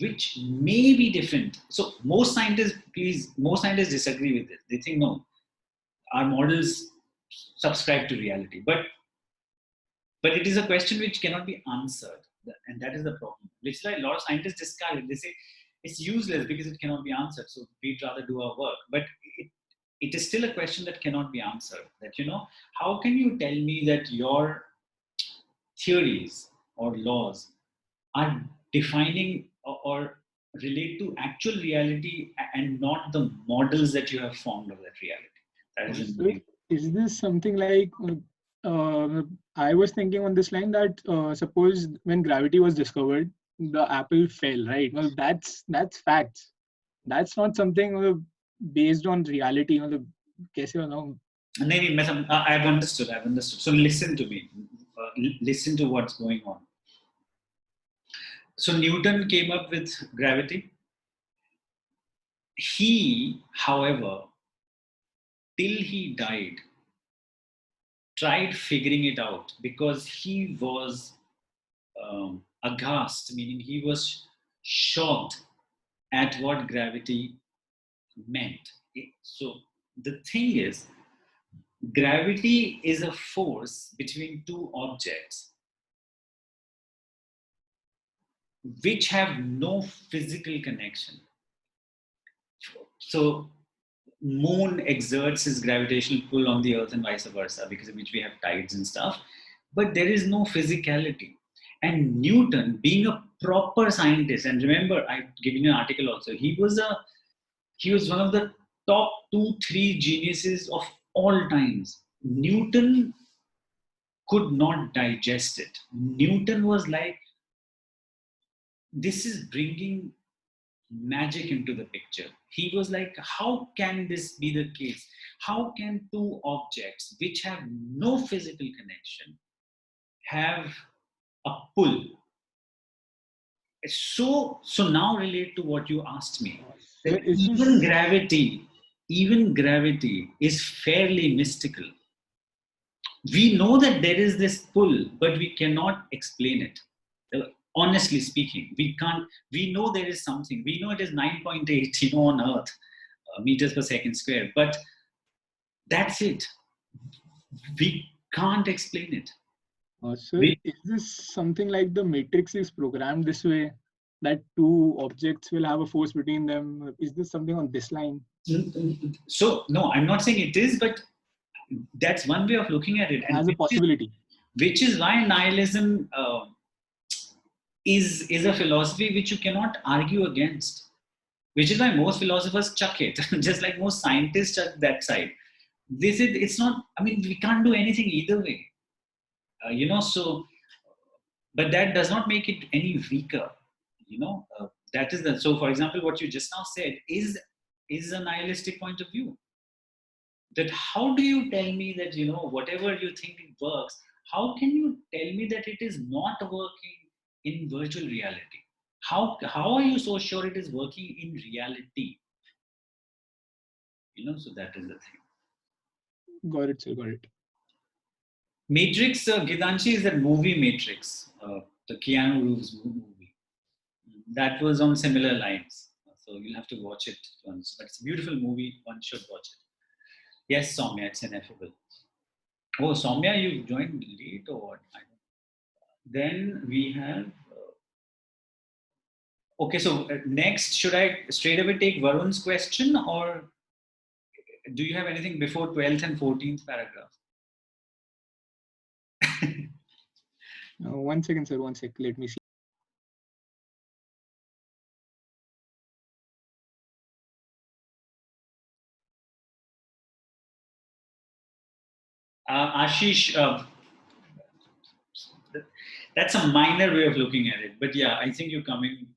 which may be different. So most scientists disagree with this. They think, no, our models subscribe to reality, but it is a question which cannot be answered, and that is the problem, which like a lot of scientists discard it. They say it's useless because it cannot be answered, so we'd rather do our work. But it is still a question that cannot be answered, that how can you tell me that your theories or laws are defining or relate to actual reality and not the models that you have formed of that reality. That is So is this something like, I was thinking on this line that suppose when gravity was discovered, the apple fell, right? Well, that's facts. That's not something based on reality. कैसे बताऊं? I've understood. So listen to me. Listen to what's going on. So Newton came up with gravity. He, however, till he died, tried figuring it out because he was aghast, meaning he was shocked at what gravity meant. So the thing is, gravity is a force between two objects which have no physical connection. So moon exerts its gravitational pull on the earth and vice versa, because of which we have tides and stuff, but there is no physicality. And Newton, being a proper scientist, and remember I've given you an article also, he was one of the top 2-3 geniuses of all times. Newton could not digest it. Newton was like, this is bringing magic into the picture. He was like, how can this be the case? How can two objects which have no physical connection have a pull? So now relate to what you asked me. Even gravity is fairly mystical. We know that there is this pull, but we cannot explain it. Honestly speaking, we know there is something. We know it is 9.8, on Earth, meters per second square, but that's it. We can't explain it. So is this something like the matrix is programmed this way, that two objects will have a force between them? Is this something on this line? So no, I'm not saying it is, but that's one way of looking at it. As a possibility. Which is why nihilism is a philosophy which you cannot argue against. Which is why most philosophers chuck it, just like most scientists chuck that side. It's not, we can't do anything either way. So, but that does not make it any weaker. That is so for example, what you just now said is a nihilistic point of view. That how do you tell me that, whatever you think it works, how can you tell me that it is not working in virtual reality? How are you so sure it is working in reality? So that is the thing. Got it, sir. Got it. Matrix, Gitanshi, is that movie Matrix, the Keanu Reeves movie. That was on similar lines. So you'll have to watch it once. But it's a beautiful movie. One should watch it. Yes, Soumya, it's ineffable. Oh, Soumya, you joined late or what? Then we have... okay, so next, should I straight away take Varun's question, or do you have anything before 12th and 14th paragraph? 1 second, sir. 1 sec. Let me see. Ashish, that's a minor way of looking at it. But yeah, I think you're coming...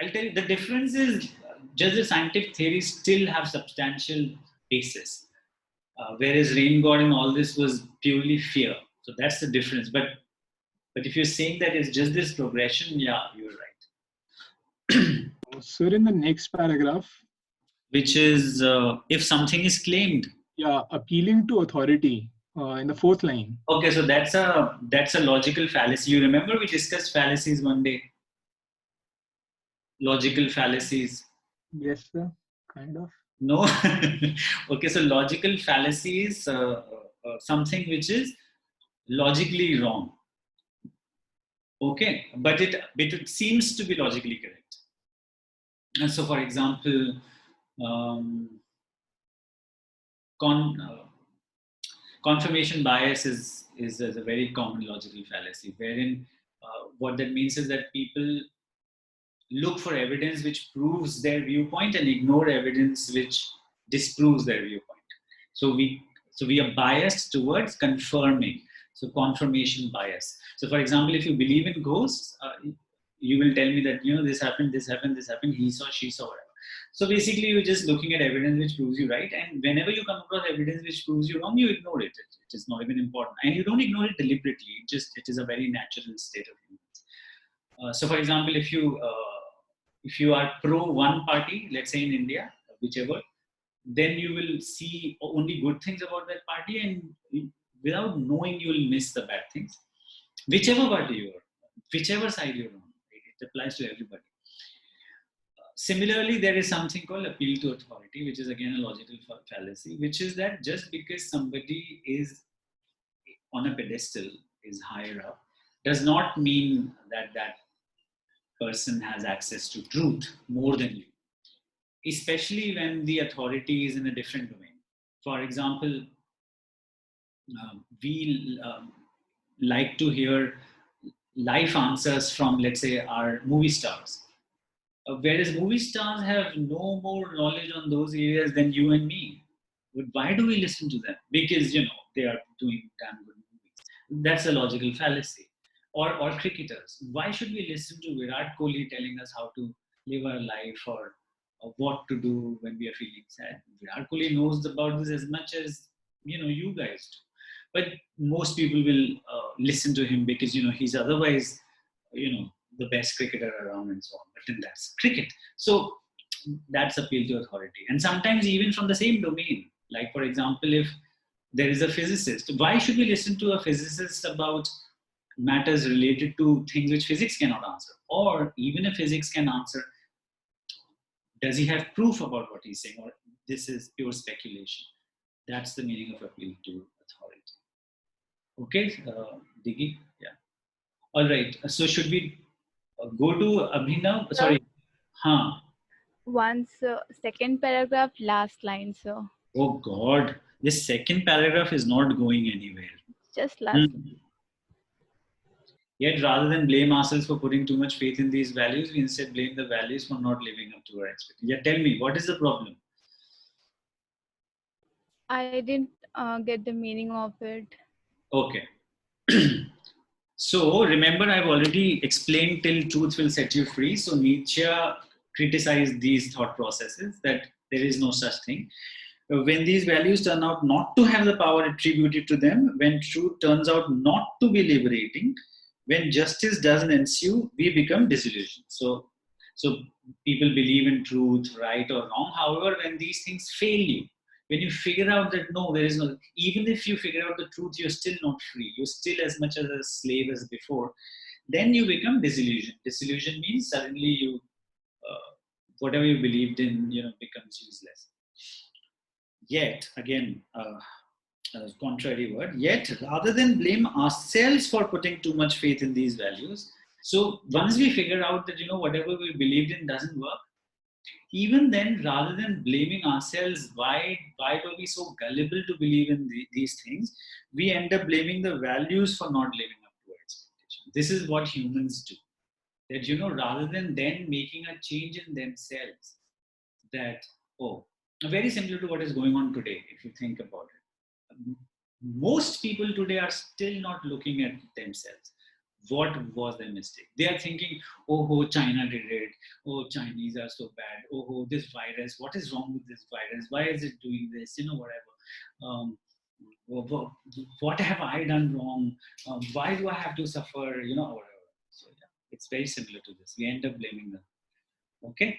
I'll tell you, the difference is just the scientific theories still have substantial basis. Whereas rain god and all this was purely fear. So that's the difference. But if you're saying that it's just this progression, yeah, you're right. Sir, in the next paragraph, which is if something is claimed. Yeah, appealing to authority in the 4th line. Okay, so that's a logical fallacy. You remember we discussed fallacies one day? Logical fallacies. Yes, sir. Kind of. No. Okay, so logical fallacy is something which is logically wrong. Okay, but it seems to be logically correct. And so, for example, confirmation bias is a very common logical fallacy, wherein what that means is that people look for evidence which proves their viewpoint and ignore evidence which disproves their viewpoint. So we are biased towards confirming. So confirmation bias. So for example, if you believe in ghosts, you will tell me that this happened, this happened, this happened, he saw, she saw, whatever. So basically, you're just looking at evidence which proves you right, and whenever you come across evidence which proves you wrong, you ignore it. It is not even important, and you don't ignore it deliberately. It is a very natural state of humans. So, for example, if you are pro one party, let's say in India, whichever, then you will see only good things about that party, and without knowing, you will miss the bad things. Whichever party you are, whichever side you're on, it applies to everybody. Similarly, there is something called appeal to authority, which is again a logical fallacy, which is that just because somebody is on a pedestal, is higher up, does not mean that that person has access to truth more than you, especially when the authority is in a different domain. For example, we like to hear life answers from, let's say, our movie stars. Whereas movie stars have no more knowledge on those areas than you and me. But why do we listen to them? Because, they are doing damn good movies. That's a logical fallacy. Or cricketers. Why should we listen to Virat Kohli telling us how to live our life or what to do when we are feeling sad? Virat Kohli knows about this as much as, you guys do. But most people will listen to him because, he's otherwise, the best cricketer around and so on. But then that's cricket. So that's appeal to authority. And sometimes even from the same domain. Like, for example, if there is a physicist, why should we listen to a physicist about matters related to things which physics cannot answer? Or even if physics can answer, does he have proof about what he's saying? Or this is pure speculation? That's the meaning of appeal to authority. Okay, Diggy? Yeah. All right. So should we go to Abhinav? Sorry. Huh. Once, second paragraph, last line, sir. Oh God, this second paragraph is not going anywhere. Just last. Yet rather than blame ourselves for putting too much faith in these values, we instead blame the values for not living up to our expectations. Yeah, tell me, what is the problem? I didn't get the meaning of it. Okay. So remember, I've already explained till truth will set you free. So Nietzsche criticized these thought processes that there is no such thing. When these values turn out not to have the power attributed to them, when truth turns out not to be liberating, when justice doesn't ensue, we become disillusioned. So people believe in truth, right or wrong. However, when these things fail you, when you figure out that no, there is no, even if you figure out the truth, you're still not free. You're still as much as a slave as before. Then you become disillusioned. Disillusion means suddenly you, whatever you believed in, becomes useless. Yet, again, contrary word, yet rather than blame ourselves for putting too much faith in these values, so once we figure out that, whatever we believed in doesn't work, even then, rather than blaming ourselves, why were we so gullible to believe in these things, we end up blaming the values for not living up to our expectations. This is what humans do. That, rather than then making a change in themselves, that, very similar to what is going on today, if you think about it. Most people today are still not looking at themselves. What was their mistake? They are thinking, oh, China did it. Oh, Chinese are so bad. Oh, this virus. What is wrong with this virus? Why is it doing this? Whatever. What have I done wrong? Why do I have to suffer? Whatever. So yeah, it's very similar to this. We end up blaming them. Okay.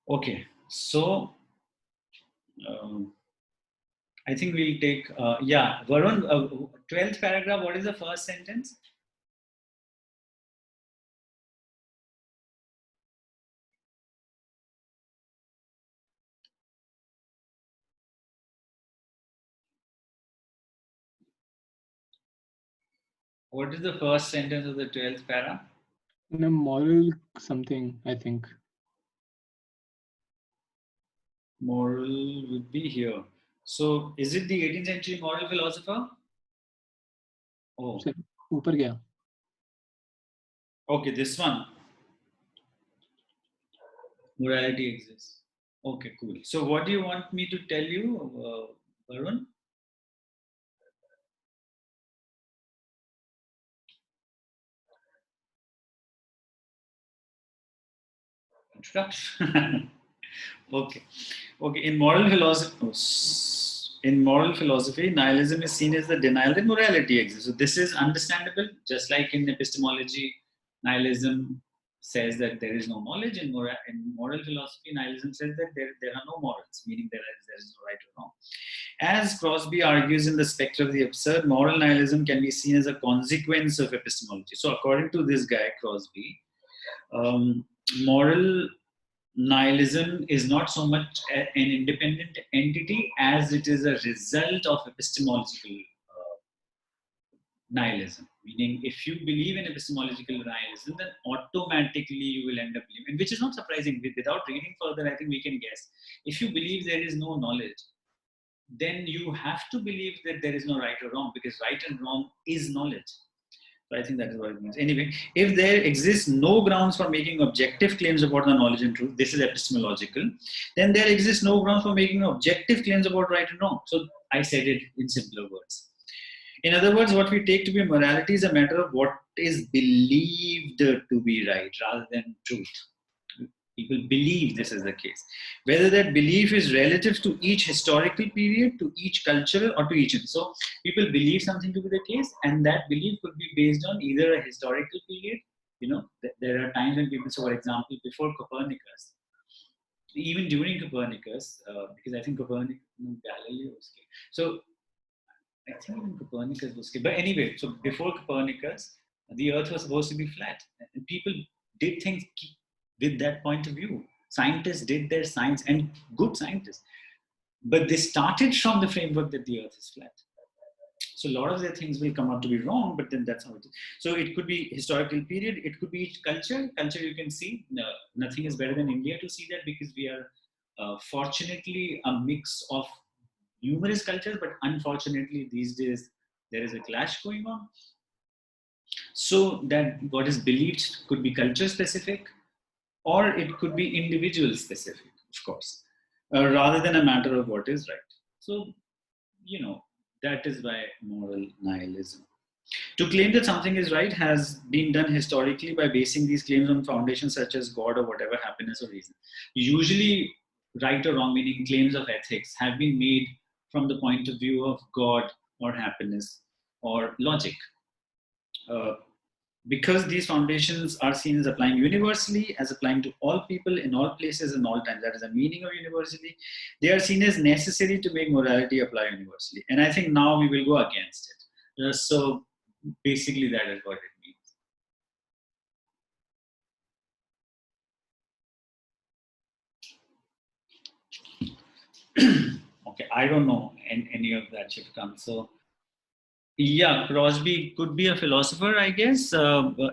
Okay. So I think we'll take, Varun, 12th paragraph, what is the first sentence? What is the first sentence of the 12th para? The moral something, I think. Moral would be here. So, is it the 18th century moral philosopher? Oh. Sir, ऊपर गया. Okay, this one. Morality exists. Okay, cool. So, what do you want me to tell you, Varun? Introduction. Okay. In moral philosophy, nihilism is seen as the denial that morality exists. So this is understandable. Just like in epistemology, nihilism says that there is no knowledge. In moral philosophy, nihilism says that there are no morals, meaning there is no right or wrong. As Crosby argues in The Spectre of the Absurd, moral nihilism can be seen as a consequence of epistemology. So according to this guy, Crosby, moral nihilism is not so much an independent entity as it is a result of epistemological nihilism. Meaning, if you believe in epistemological nihilism, then automatically you will end up believing, which is not surprising. Without reading further, I think we can guess. If you believe there is no knowledge, then you have to believe that there is no right or wrong, because right and wrong is knowledge. So I think that is what it means. Anyway, if there exists no grounds for making objective claims about the knowledge and truth, this is epistemological, then there exists no grounds for making objective claims about right and wrong. So I said it in simpler words. In other words, what we take to be morality is a matter of what is believed to be right rather than truth. People believe this is the case. Whether that belief is relative to each historical period, to each culture, or to each. So people believe something to be the case, and that belief could be based on either a historical period. There are times when people, so for example, before Copernicus, even during Copernicus, because I think Galileo was killed. So I think even Copernicus was killed. But anyway, so before Copernicus, the Earth was supposed to be flat, and people did things with that point of view. Scientists did their science, and good scientists, but they started from the framework that the Earth is flat. So a lot of their things will come out to be wrong, but then that's how it is. So it could be historical period, it could be culture. Culture, you can see, nothing is better than India to see that, because we are fortunately a mix of numerous cultures, but unfortunately these days there is a clash going on. So that what is believed could be culture specific, or it could be individual specific, of course, rather than a matter of what is right. So, that is why moral nihilism. To claim that something is right has been done historically by basing these claims on foundations such as God or whatever, happiness or reason. Usually, right or wrong, meaning claims of ethics, have been made from the point of view of God or happiness or logic. Because these foundations are seen as applying universally, as applying to all people in all places and all times, that is the meaning of universally, they are seen as necessary to make morality apply universally. And I think now we will go against it. So basically that is what it means. Okay, I don't know any of that should come. So yeah, Crosby could be a philosopher, I guess,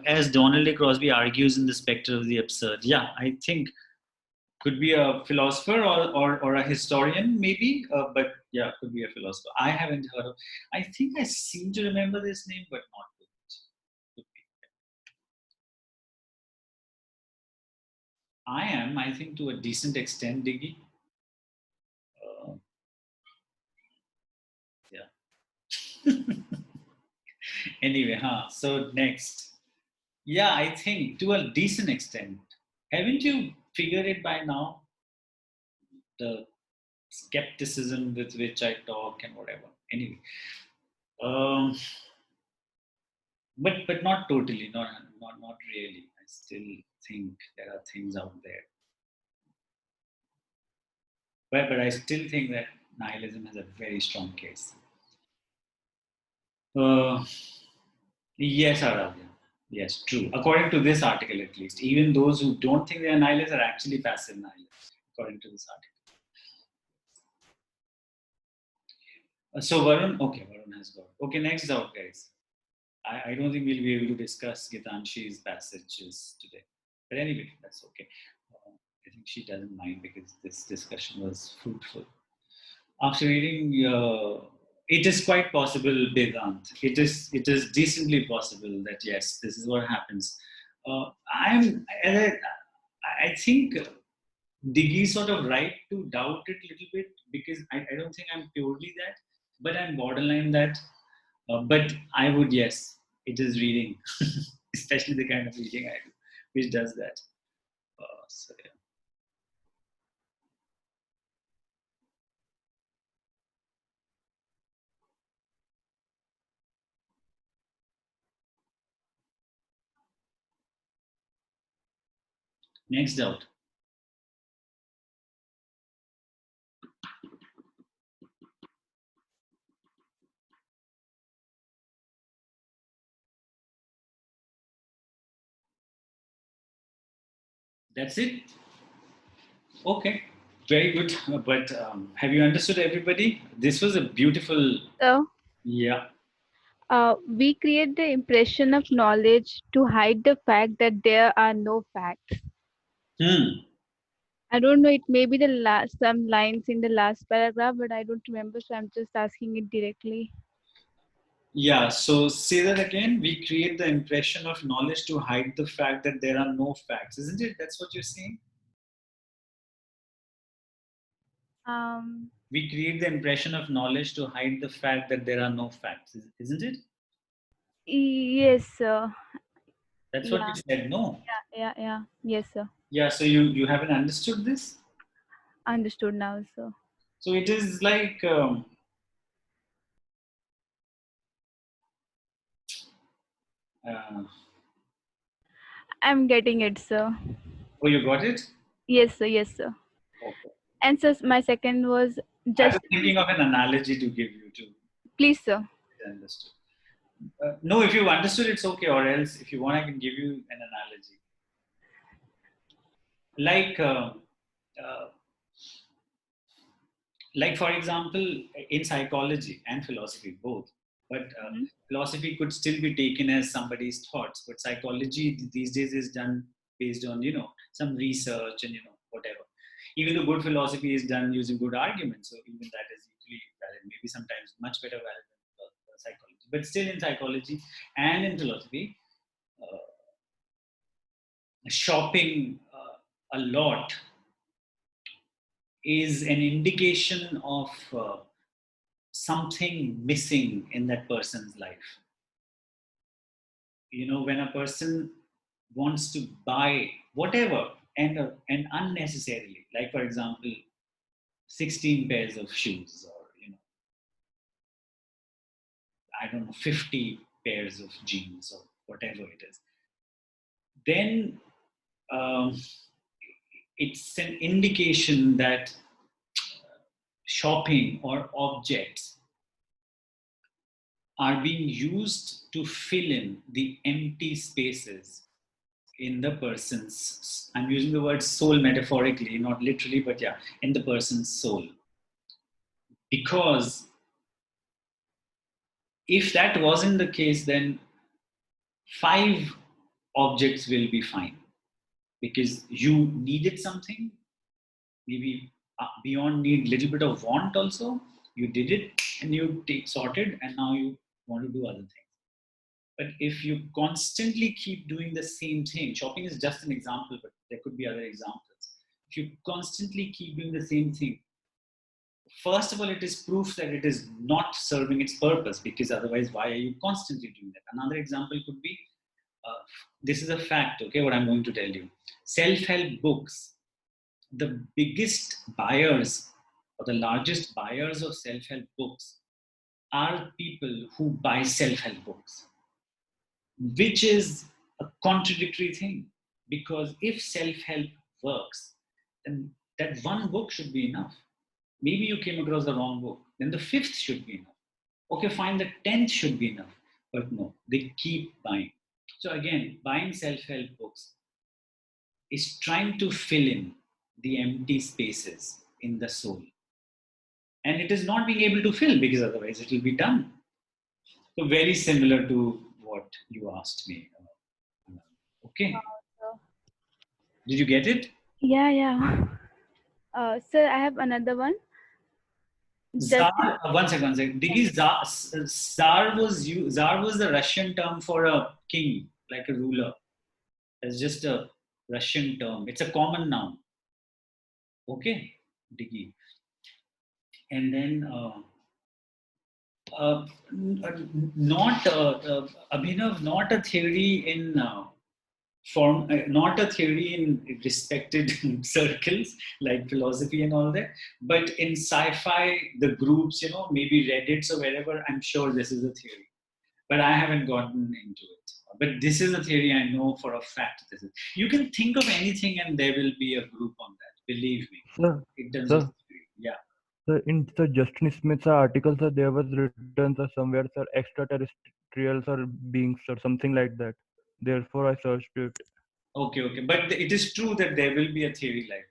as Donald A. Crosby argues in The Spectre of the Absurd. Yeah, I think could be a philosopher or a historian, maybe, but yeah, could be a philosopher. I haven't heard of. I think I seem to remember this name, but not too much. I am, I think, to a decent extent, Diggy. Yeah. Anyway, so next. Yeah, I think to a decent extent. Haven't you figured it by now? The skepticism with which I talk and whatever. Anyway. But not totally, not really. I still think there are things out there. But I still think that nihilism has a very strong case. Yes, Aradhya. Yes, true. According to this article, at least, even those who don't think they are nihilists are actually passive nihilists, according to this article. So Varun has got. Okay, next out, guys. I don't think we'll be able to discuss Gitanshi's passages today. But anyway, that's okay. I think she doesn't mind because this discussion was fruitful. After reading, it is quite possible, Vedant. It is decently possible that yes, this is what happens. I think Diggy sort of right to doubt it a little bit because I don't think I'm purely that, but I'm borderline that. But I would, yes, it is reading, especially the kind of reading I do, which does that. So yeah. Next doubt. That's it. Okay, very good. But have you understood, everybody? This was a beautiful. So, Yeah. we create the impression of knowledge to hide the fact that there are no facts. I don't know, it may be the last some lines in the last paragraph, but I don't remember, so I'm just asking it directly. Yeah, so say that again. We create the impression of knowledge to hide the fact that there are no facts, isn't it? That's what you're saying? We create the impression of knowledge to hide the fact that there are no facts, isn't it? Yes, sir. That's what you said, no? Yeah. Yes, sir. Yeah, so you haven't understood this? Understood now, sir. So it is like... I'm getting it, sir. Oh, you got it? Yes, sir. Yes, sir. Okay. And so my second was I just... was thinking of an analogy to give you too. Please, sir. Understood. No, if you understood, it's okay. Or else, if you want, I can give you an analogy. Like for example, in psychology and philosophy, both. But philosophy could still be taken as somebody's thoughts. But psychology these days is done based on, some research and, whatever. Even though good philosophy is done using good arguments, so even that is equally valid. Maybe sometimes much better valid than psychology. But still, in psychology and in philosophy, shopping a lot is an indication of something missing in that person's life. When a person wants to buy whatever and unnecessarily, like for example, 16 pairs of shoes, or I don't know, 50 pairs of jeans, or whatever it is, then it's an indication that shopping or objects are being used to fill in the empty spaces in the person's, I'm using the word soul metaphorically, not literally, but yeah, in the person's soul. Because if that wasn't the case, then 5 objects will be fine. Because you needed something, maybe beyond need, little bit of want also. You did it and you sorted, and now you want to do other things. But if you constantly keep doing the same thing, shopping is just an example, but there could be other examples. If you constantly keep doing the same thing, first of all, it is proof that it is not serving its purpose, because otherwise, why are you constantly doing that? Another example could be, this is a fact, okay, what I'm going to tell you. Self-help books, the biggest buyers or the largest buyers of self-help books are people who buy self-help books, which is a contradictory thing. Because if self-help works, then that one book should be enough. Maybe you came across the wrong book, then the 5th should be enough. Okay, fine, the 10th should be enough. But no, they keep buying. So again, buying self-help books is trying to fill in the empty spaces in the soul. And it is not being able to fill, because otherwise it will be done. So very similar to what you asked me. Okay. Did you get it? Yeah. Sir, I have another one. Tsar, one second. Diggy, Tsar was the Russian term for a king, like a ruler. It's just a Russian term. It's a common noun. Okay, Diggy. And then not Abhinav, not a theory in not a theory in respected circles like philosophy and all that, but in sci-fi, the groups, maybe Reddits or wherever, I'm sure this is a theory, but I haven't gotten into it. But this is a theory I know for a fact. You can think of anything and there will be a group on that. Believe me. Sir, In terms sir, of theory. Yeah. sir, in the Justin Smith's article, sir, there was written, sir, somewhere, sir, extraterrestrials or beings or something like that. Therefore, I searched it. Okay. But it is true that there will be a theory like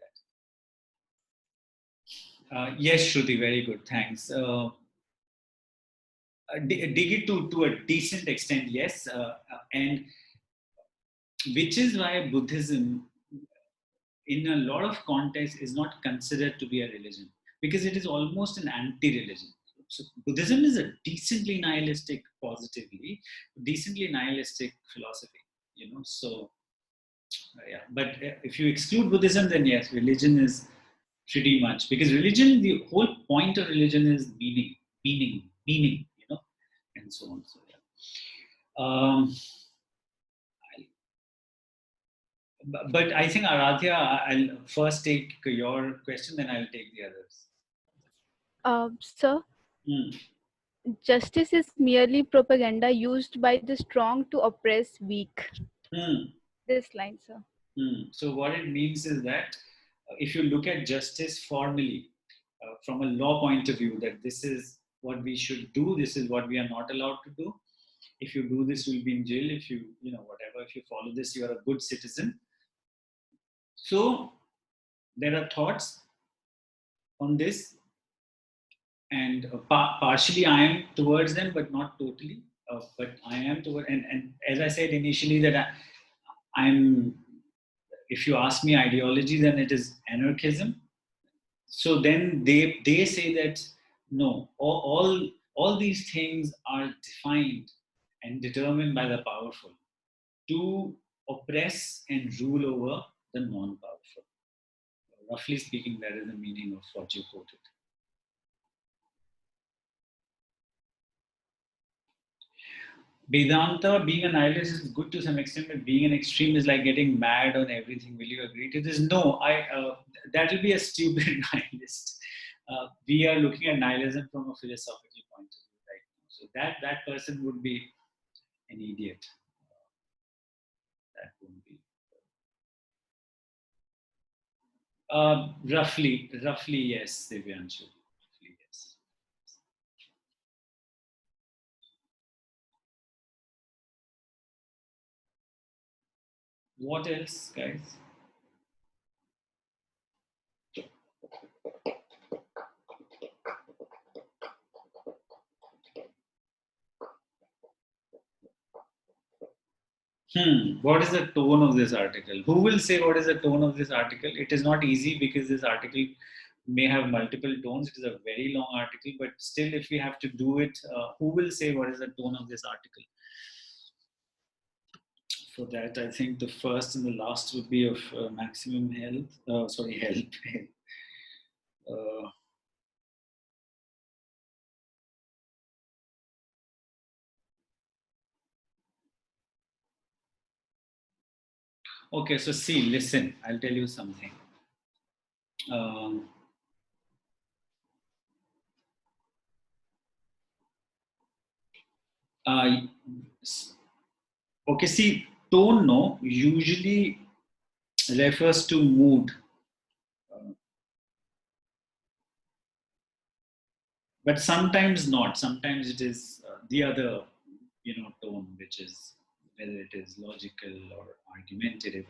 that. Yes, Shruti, very good. Thanks. Dig it to a decent extent, yes. And which is why Buddhism, in a lot of contexts, is not considered to be a religion, because it is almost an anti-religion. So Buddhism is a decently nihilistic, decently nihilistic philosophy, So, yeah. But if you exclude Buddhism, then yes, religion is pretty much, because religion, the whole point of religion is meaning, and so on. So, yeah. But I think, Aradhya, I'll first take your question, then I'll take the others. Sir, justice is merely propaganda used by the strong to oppress weak. This line, sir. So what it means is that if you look at justice formally, from a law point of view, that this is what we should do, this is what we are not allowed to do. If you do this, you'll be in jail. If you, whatever, if you follow this, you are a good citizen. So there are thoughts on this, and partially I am towards them, but not totally. But I am toward, and as I said initially, that I'm. If you ask me ideology, then it is anarchism. So then they say that no, all these things are defined and determined by the powerful to oppress and rule over the non-powerful. Roughly speaking, that is the meaning of what you quoted. Vedanta, being a nihilist is good to some extent, but being an extreme is like getting mad on everything. Will you agree to this? No, that will be a stupid nihilist. We are looking at nihilism from a philosophical point of view right now. So that person would be an idiot. That wouldn't be. Roughly, yes, Divyanshu. Roughly, yes. What else, guys? What is the tone of this article? Who will say what is the tone of this article? It is not easy because this article may have multiple tones. It is a very long article, but still, if we have to do it, who will say what is the tone of this article? For that, I think the first and the last would be of maximum help. Okay, so see, listen, I'll tell you something. Okay, see, tone usually refers to mood. But sometimes not. Sometimes it is the other, tone, which is whether it is logical or argumentative.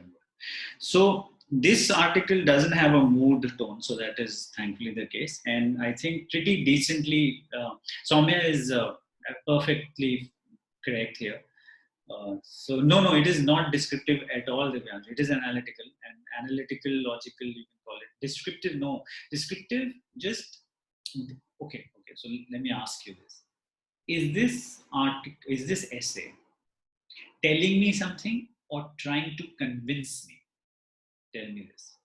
So this article doesn't have a mood tone, so that is thankfully the case. And I think pretty decently, Soumya is perfectly correct here. So no, it is not descriptive at all, Divyansh. It is analytical, and analytical, logical, you can call it. Descriptive, no. Descriptive, just Okay. So let me ask you this: Is this essay telling me something or trying to convince me? Tell me this.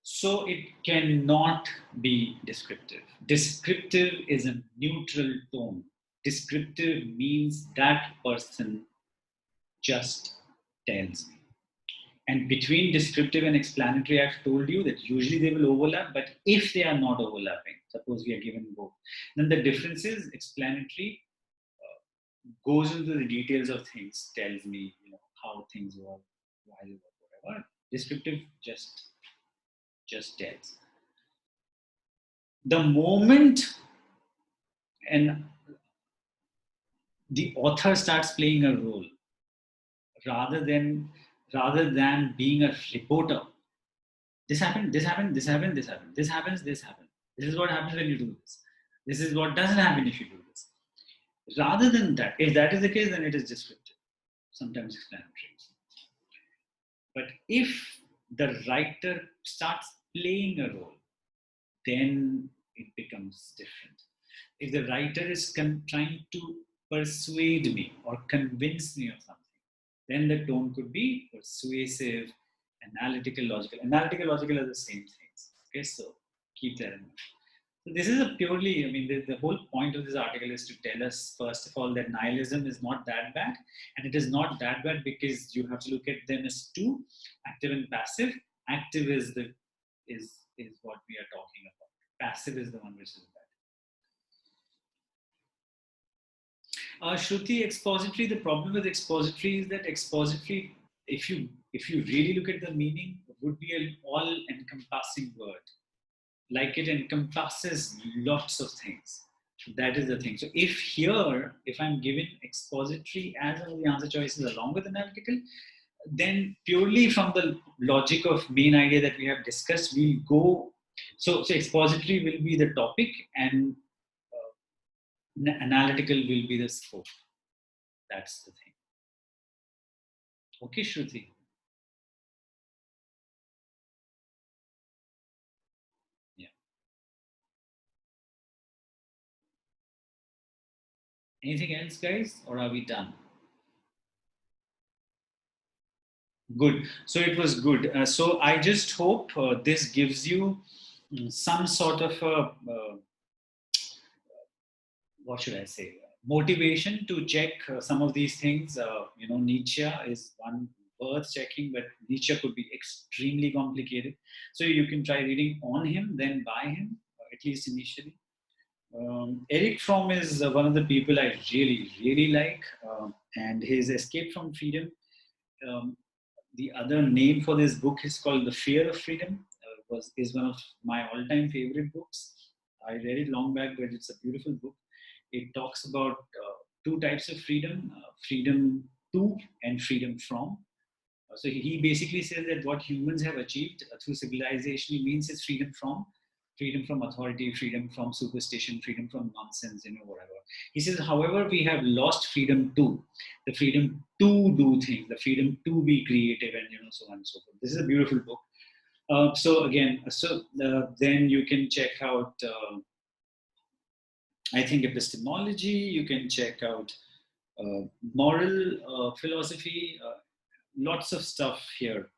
So it cannot be descriptive. Descriptive is a neutral tone. Descriptive means that person just tells me. And between descriptive and explanatory, I've told you that usually they will overlap, but if they are not overlapping, suppose we are given both, then the difference is explanatory goes into the details of things, tells me, how things work, why they work, whatever. Descriptive just tells. The moment and the author starts playing a role rather than being a reporter. This happened, this happened, this happened, this happened, this happens, this happened. This is what happens when you do this. This is what doesn't happen if you do this. Rather than that, if that is the case, then it is descriptive, sometimes explanatory. But if the writer starts playing a role, then it becomes different. If the writer is trying to persuade me or convince me of something, then the tone could be persuasive, analytical, logical. Analytical, logical are the same things. Okay, so keep that in mind. So this is a purely, the whole point of this article is to tell us, first of all, that nihilism is not that bad. And it is not that bad because you have to look at them as two, active and passive. Active is what we are talking about. Passive is the one which is bad. Shruti, expository, the problem with expository is that expository, if you really look at the meaning, would be an all-encompassing word. Like it encompasses lots of things. That is the thing. So if I'm given expository as one of the answer choices along with analytical, then purely from the logic of main idea that we have discussed, we'll go. So expository will be the topic and analytical will be the scope. That's the thing. Okay, Shruti. Yeah. Anything else, guys, or are we done? Good. So it was good. So I just hope this gives you some sort of what should I say, motivation to check some of these things. Nietzsche is one worth checking, but Nietzsche could be extremely complicated. So you can try reading on him, then by him, at least initially. Erich Fromm is one of the people I really, really like, and his Escape from Freedom. The other name for this book is called The Fear of Freedom. Is one of my all-time favorite books. I read it long back, but it's a beautiful book. It talks about two types of freedom, freedom to and freedom from. So he basically says that what humans have achieved through civilization means is freedom from authority, freedom from superstition, freedom from nonsense, whatever. He says, however, we have lost freedom to, the freedom to do things, the freedom to be creative, and so on and so forth. This is a beautiful book. Then you can check out, I think, epistemology. You can check out moral philosophy. Lots of stuff here.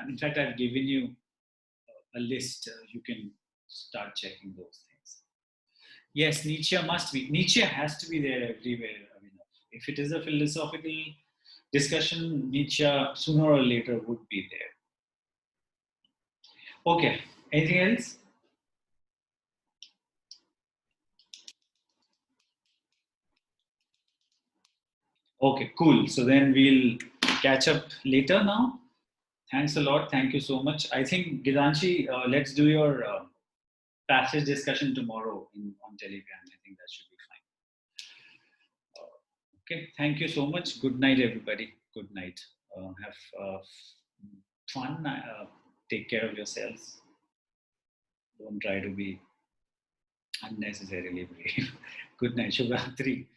In fact, I've given you a list. You can start checking those things. Yes, Nietzsche must be. Nietzsche has to be there everywhere. If it is a philosophical discussion, Nietzsche sooner or later would be there. Okay, anything else? Okay, cool. So then we'll catch up later now. Thanks a lot. Thank you so much. I think, Gidanshi, let's do your passage discussion tomorrow on Telegram. I think that should be fine. Okay, thank you so much. Good night, everybody. Good night. Have fun. Take care of yourselves. Don't try to be unnecessarily brave. Good night. Shubhratri.